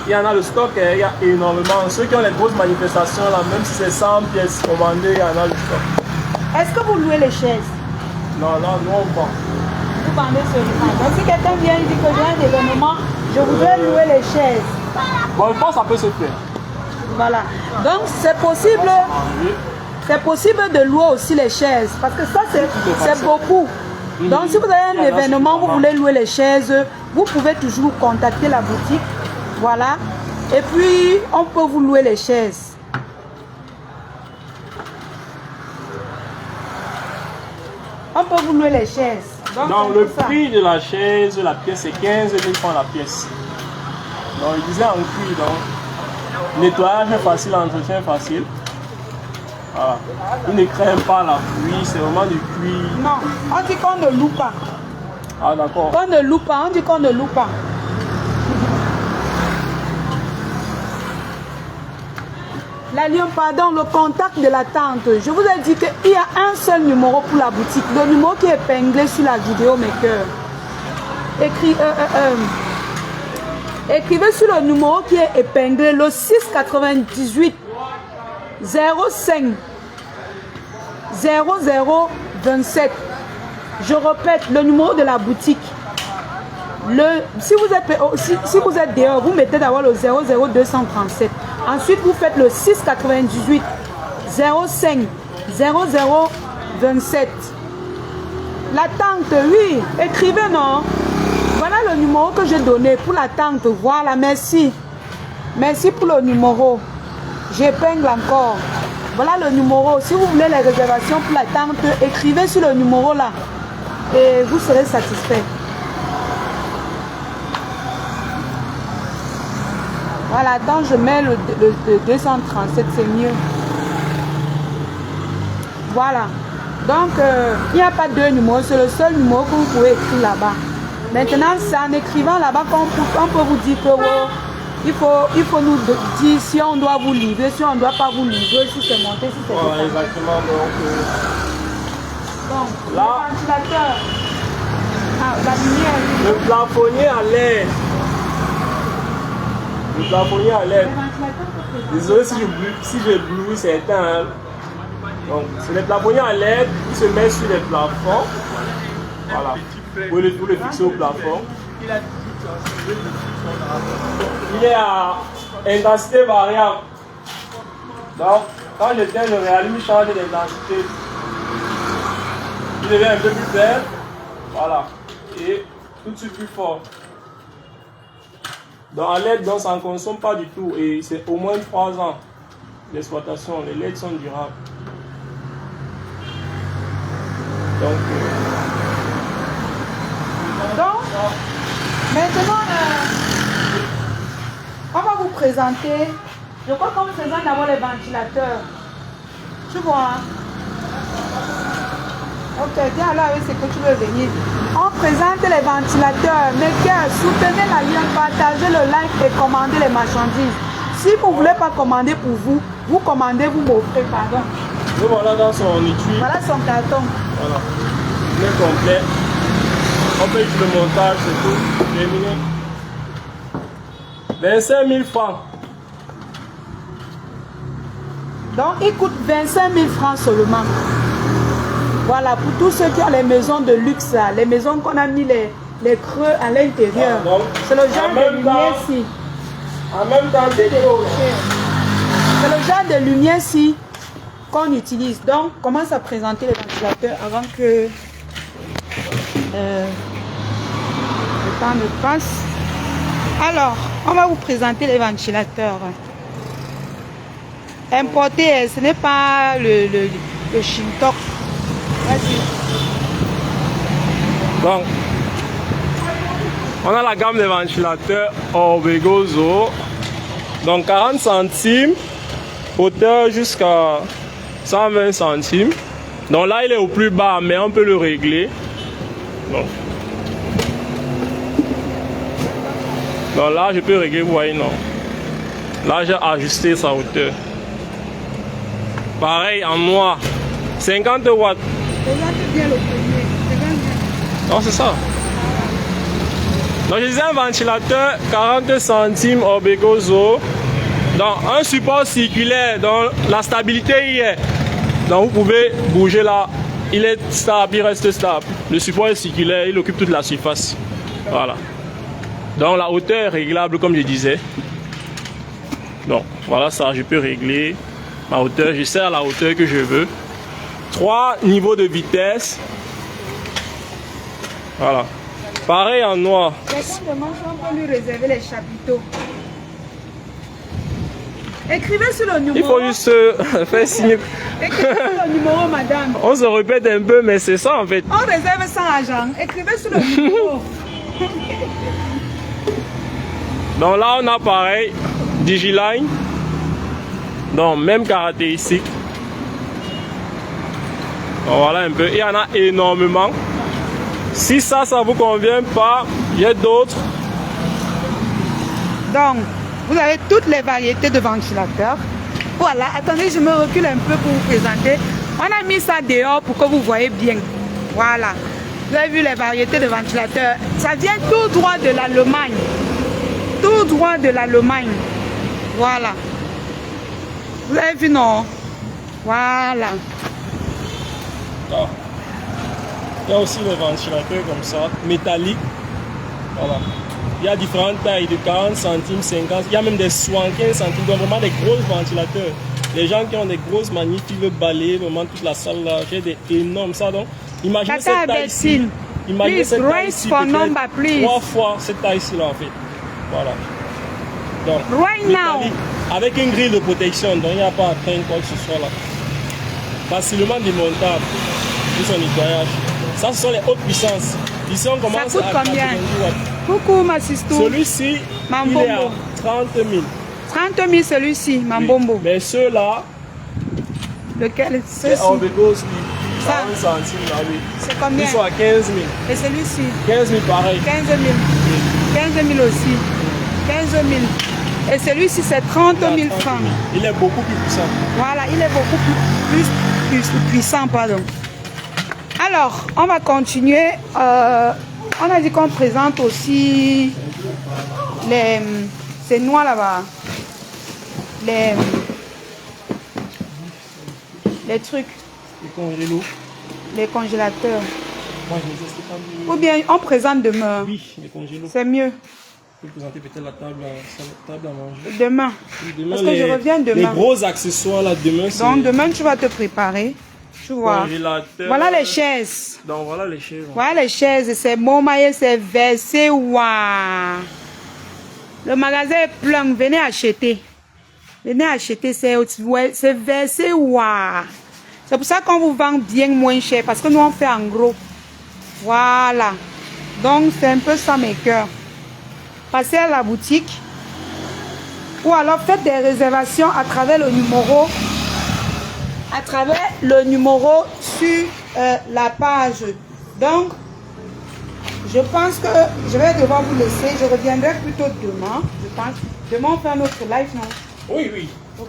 S2: Il y en a le stock, il y a énormément. Ceux qui ont les grosses manifestations, là, même si c'est 100 pièces commandées, il y en a le stock.
S1: Est-ce que vous louez les chaises?
S2: Non, non, nous on vend.
S1: Vous vendez seulement. Donc si quelqu'un vient et dit que j'ai un événement, je voudrais louer les chaises.
S2: Bon, je pense que ça peut se faire.
S1: Voilà. Donc c'est possible. C'est possible de louer aussi les chaises. Parce que ça, c'est beaucoup. Donc si vous avez un événement, vous voulez louer les chaises, vous pouvez toujours contacter la boutique. Voilà. Et puis, on peut vous louer les chaises. On peut vous louer les chaises.
S2: Donc le prix de la chaise, la pièce, c'est 15 000 francs la pièce. Donc il disait en cuir, donc nettoyage facile, entretien facile. Voilà. Il ne craint pas la pluie, c'est vraiment du cuir.
S1: Non, on dit qu'on ne loue pas.
S2: Ah d'accord.
S1: On ne loue pas, on dit qu'on ne loue pas. La Lyon, pardon, le contact de la tante. Je vous ai dit qu'il y a un seul numéro pour la boutique. Le numéro qui est épinglé sur la vidéo maker. Écrivez sur le numéro qui est épinglé, le 698 05 0027. Je répète, le numéro de la boutique. Si vous êtes dehors, vous mettez d'abord le 00237. Ensuite, vous faites le 698 05 0027. La tante, oui, écrivez, non? Voilà le numéro que j'ai donné pour la tante. Voilà, merci. Merci pour le numéro. J'épingle encore. Voilà le numéro. Si vous voulez les réservations pour la tante, écrivez sur le numéro là. Et vous serez satisfait. Voilà, attends, je mets le 237, c'est mieux. Voilà. Donc, il n'y a pas deux numéros, c'est le seul numéro que vous pouvez écrire là-bas. Maintenant, c'est en écrivant là-bas qu'on peut vous dire que oh, il faut nous dire si on doit vous livrer, si on ne doit pas vous livrer, si c'est monté, si c'est
S2: voilà, exactement.
S1: Donc,
S2: là,
S1: le ventilateur. Ah, la lumière.
S2: Le plafonnier à l'air. Le plafonnier à l'air. Désolé si je blouis certains. Hein. Donc, c'est les plafonniers à LED qui se mettent sur les plafonds. Voilà. Vous le fixer au plafond. Il est à intensité variable. Donc, quand j'éteins le réallume, il change d'intensité. Il devient un peu plus faible. Voilà. Et tout de suite plus fort. Dans LED, donc, ça ne consomme pas du tout. Et c'est au moins 3 ans d'exploitation. Les LED sont durables. Donc,
S1: maintenant, on va vous présenter. Je crois qu'on vous présente d'abord les ventilateurs. Tu vois? Ok, viens alors avec ce que tu veux venir. On présente les ventilateurs. Mes cœurs, soutenez la lien, partagez le like et commandez les marchandises. Si vous ne voulez pas commander pour vous, vous commandez, vous m'offrez, pardon.
S2: Le voilà dans son étui.
S1: Voilà son carton.
S2: Voilà. Il est complet. On fait juste le montage, c'est tout. Terminé. 25 000 francs.
S1: Donc, il coûte 25 000 francs seulement. Voilà, pour tous ceux qui ont les maisons de luxe, là, les maisons qu'on a mis les creux à l'intérieur.
S2: Ah,
S1: c'est le genre de lumière-ci.
S2: En même temps, des choses.
S1: C'est le genre de lumière-ci qu'on utilise. Donc, commence à présenter les ventilateurs avant que le temps ne passe. Alors, on va vous présenter les ventilateurs. Importé, ce n'est pas le Shintok. Vas-y.
S2: Donc, on a la gamme des ventilateurs Orbegoso. Donc 40 centimes, hauteur jusqu'à 120 centimes. Donc là, il est au plus bas, mais on peut le régler. Donc là, je peux régler, vous voyez, non. Là, j'ai ajusté sa hauteur. Pareil, en noir, 50 watts. Non, c'est ça. Donc, je disais un ventilateur 40 centimes Orbegoso. Donc, un support circulaire. Donc, la stabilité y est. Donc, vous pouvez bouger là. Il est stable, il reste stable. Le support est circulaire, il occupe toute la surface. Voilà. Donc, la hauteur est réglable, comme je disais. Donc, voilà ça, je peux régler ma hauteur. Je sais à la hauteur que je veux. 3 niveaux de vitesse. Voilà. Pareil en noir.
S1: Quelqu'un demande si on peut lui réserver les chapiteaux. Écrivez sur le numéro.
S2: Il faut juste faire signer.
S1: Écrivez sur le numéro, madame.
S2: On se répète un peu, mais c'est ça en fait.
S1: On réserve sans argent. Écrivez sur le numéro.
S2: Donc là, on a pareil, Digiline. Donc, même caractéristique. Donc, voilà un peu. Il y en a énormément. Si ça vous convient pas, il y a d'autres.
S1: Donc, vous avez toutes les variétés de ventilateurs. Voilà, attendez, je me recule un peu pour vous présenter. On a mis ça dehors pour que vous voyez bien. Voilà. Vous avez vu les variétés de ventilateurs. Ça vient tout droit de l'Allemagne. Tout droit de l'Allemagne. Voilà. Vous avez vu, non? Voilà.
S2: Ah. Il y a aussi les ventilateurs comme ça, métalliques. Voilà. Il y a différentes tailles de 40 centimes, 50. Il y a même des 75 centimes. Donc vraiment des gros ventilateurs. Les gens qui ont des grosses manifs, ils veulent balayer vraiment toute la salle là. J'ai des énormes ça. Donc imaginez cette taille-ci. Imaginez cette taille-ci. 3 fois cette taille-ci là en fait. Voilà. Donc,
S1: right now.
S2: Avec une grille de protection, donc il n'y a pas à craindre quoi que ce soit là. Facilement démontable. Pour son nettoyage. Ça, ce sont les hautes puissances. Ici, on commence
S1: ça coûte
S2: à
S1: combien?
S2: 90 watts.
S1: Coucou, ma sister.
S2: Celui-ci, il est à 30 000.
S1: 30 000 celui-ci, Mambombo.
S2: Oui. Mais ceux-là,
S1: lequel?
S2: c'est Orbegoso, 40
S1: ça.
S2: centimes là, oui.
S1: C'est combien?
S2: Ils sont à 15 000.
S1: Et celui-ci?
S2: 15 000 pareil.
S1: 15 000. 15 000 aussi. 15 000. Et celui-ci, c'est 30 000 francs.
S2: Il est beaucoup plus puissant.
S1: Voilà, il est beaucoup plus puissant, pardon. Alors, on va continuer. On a dit qu'on présente aussi ces noix là-bas. Les trucs.
S2: Les congélos.
S1: Les congélateurs.
S2: Moi, je ne sais pas.
S1: Ou bien on présente demain.
S2: Oui, les congélos.
S1: C'est mieux.
S2: Je vais présenter peut-être la table à manger.
S1: Demain.
S2: Oui, demain.
S1: Parce que je reviens demain.
S2: Les gros accessoires là, demain.
S1: Donc demain, tu vas te préparer. Tu vois. Voilà les chaises.
S2: Donc voilà les chaises.
S1: Voilà les chaises. C'est bon maillet, c'est versé. Waouh. Le magasin est plein. Venez acheter. Venez acheter. C'est versé. Waouh. C'est pour ça qu'on vous vend bien moins cher. Parce que nous, on fait en gros. Voilà. Donc, c'est un peu ça, mes cœurs. Passez à la boutique. Ou alors, faites des réservations à travers le numéro. À travers le numéro sur la page. Donc, je pense que je vais devoir vous laisser. Je reviendrai plutôt demain. Je pense. Demain, on fait un autre live, non?
S2: Oui, oui.
S1: Ok.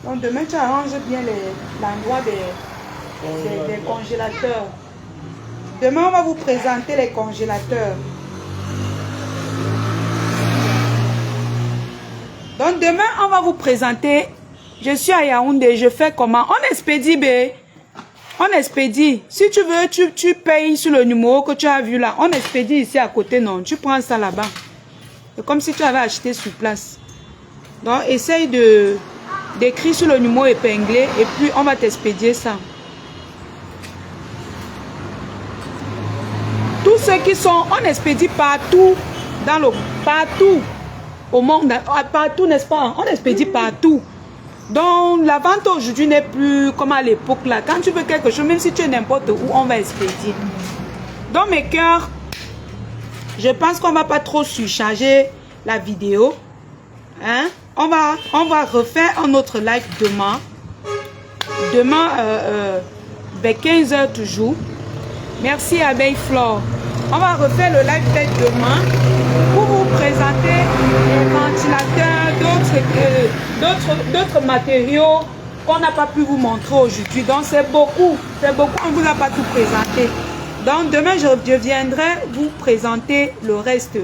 S1: Donc, demain, tu arranges bien l'endroit des congélateurs. Demain, on va vous présenter les congélateurs. Donc, demain, on va vous présenter. Je suis à Yaoundé. Je fais comment? On expédie, bé. On expédie. Si tu veux, tu payes sur le numéro que tu as vu là. On expédie ici à côté, non. Tu prends ça là-bas. C'est comme si tu avais acheté sur place. Donc, essaye d'écrire sur le numéro épinglé et puis on va t'expédier ça. Tous ceux qui sont, on expédie partout, partout au monde, partout, n'est-ce pas? On expédie partout. Donc, la vente aujourd'hui n'est plus comme à l'époque là. Quand tu veux quelque chose, même si tu es n'importe où, on va expédier. Dans mes cœurs, je pense qu'on va pas trop surcharger la vidéo. Hein? On va refaire un autre live demain. Demain, vers 15h toujours. Merci Abeille Flore. On va refaire le live peut-être demain pour vous présenter les ventilateurs, d'autres matériaux qu'on n'a pas pu vous montrer aujourd'hui. Donc c'est beaucoup, on ne vous a pas tout présenté. Donc demain je viendrai vous présenter le reste.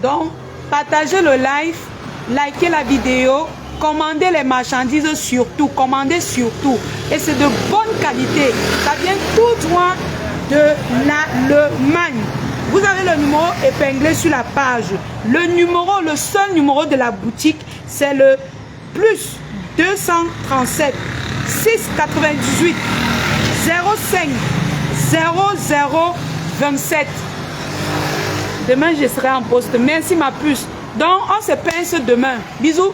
S1: Donc partagez le live, likez la vidéo, commandez les marchandises surtout, commandez surtout. Et c'est de bonne qualité. Ça vient tout droit de l'Allemagne. Vous avez le numéro épinglé sur la page. Le seul numéro de la boutique, c'est le plus 237 698 05 0027. Demain, je serai en poste. Merci ma puce. Donc, on se pince demain. Bisous.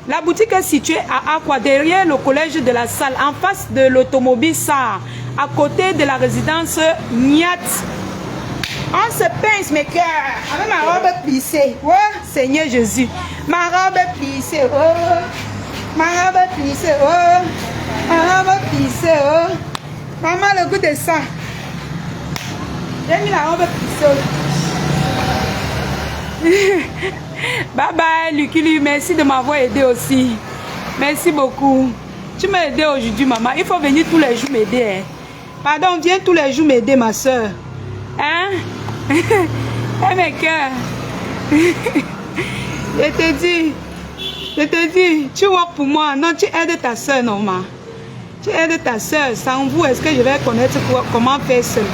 S1: La boutique est située à Aqua, derrière le collège de la Salle, en face de l'automobile SAR, à côté de la résidence Niat. On se pince mes cœurs. Avec ma robe plissée. Ouais, Seigneur Jésus. Ma robe plissée. Oh. Ma robe plissée. Oh. Ma robe plissée. Oh. Maman, le goût de ça. J'ai mis la robe plissée. Bye bye, Lucky. Merci de m'avoir aidé aussi. Merci beaucoup. Tu m'as aidé aujourd'hui, maman. Il faut venir tous les jours m'aider. Hein. Pardon, viens tous les jours m'aider, ma soeur. Hein? Eh, mes cœurs. Je te dis, tu work pour moi. Non, tu aides ta soeur, non, ma. Tu aides ta soeur. Sans vous, est-ce que je vais connaître comment faire seul?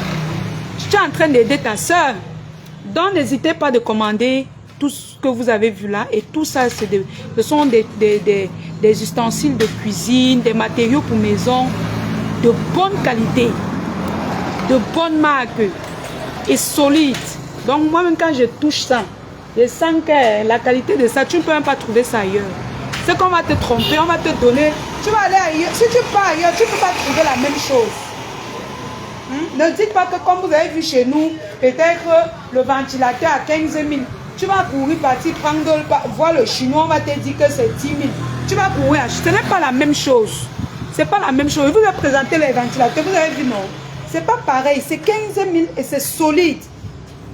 S1: Tu es en train d'aider ta soeur. Donc, n'hésitez pas de commander tout ce que vous avez vu là. Et tout ça, ce sont des ustensiles de cuisine, des matériaux pour maison, de bonne qualité, de bonne marque et solide. Donc, moi-même, quand je touche ça, je sens que la qualité de ça, tu ne peux même pas trouver ça ailleurs. C'est qu'on va te tromper, on va te donner. Tu vas aller ailleurs. Si tu pars ailleurs, tu ne peux pas trouver la même chose. Ne dites pas que comme vous avez vu chez nous, peut-être le ventilateur à 15 000. Tu vas courir partir prendre, voir le chinois, on va te dire que c'est 10 000. Tu vas courir acheter. Ce n'est pas la même chose. C'est pas la même chose. Je vous ai présenté les ventilateurs, vous avez vu, non? C'est pas pareil. C'est 15 000 et c'est solide.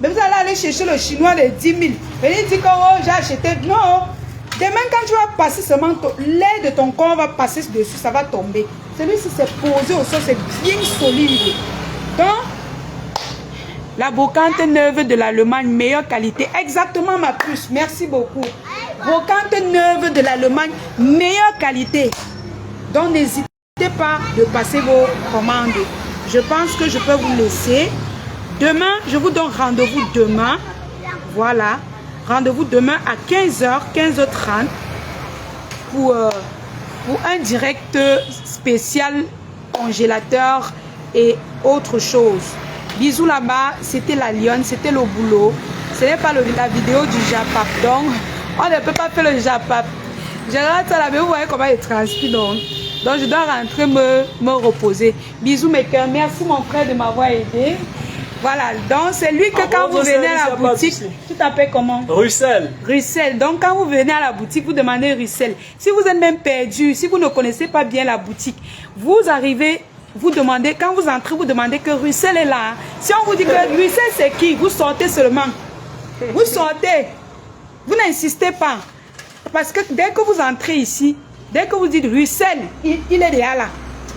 S1: Mais vous allez aller chercher le chinois de 10 000. Venez dire que oh, j'ai acheté. Non. Demain, quand tu vas passer seulement l'air de ton corps va passer dessus, ça va tomber. Celui-ci, c'est posé au sol, c'est bien solide. Donc, la brocante neuve de l'Allemagne, meilleure qualité. Exactement ma puce, merci beaucoup. Brocante neuve de l'Allemagne, meilleure qualité. Donc, n'hésitez pas de passer vos commandes. Je pense que je peux vous laisser. Demain, je vous donne rendez-vous demain. Voilà. Rendez-vous demain à 15h, 15h30 pour un direct spécial congélateur et autre chose. Bisous là-bas, c'était la lionne, c'était le boulot. Ce n'est pas la vidéo du Japap. Donc, on ne peut pas faire le Japap. Je rate ça là-bas, vous voyez comment il transpire. Donc, je dois rentrer me reposer. Bisous mes cœurs, merci mon frère de m'avoir aidé. Voilà, donc c'est lui que quand vous venez à la boutique, tu t'appelles comment?
S2: Russell.
S1: Russell. Donc quand vous venez à la boutique, vous demandez Russell. Si vous êtes même perdu, si vous ne connaissez pas bien la boutique, vous arrivez vous demandez, quand vous entrez, vous demandez que Russell est là. Si on vous dit que Russell c'est qui, vous sortez seulement. Vous sortez. Vous n'insistez pas. Parce que dès que vous entrez ici, dès que vous dites Russell, il est déjà là.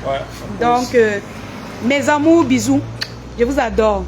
S2: Ouais.
S1: Donc, mes amours, bisous. Je vous adore.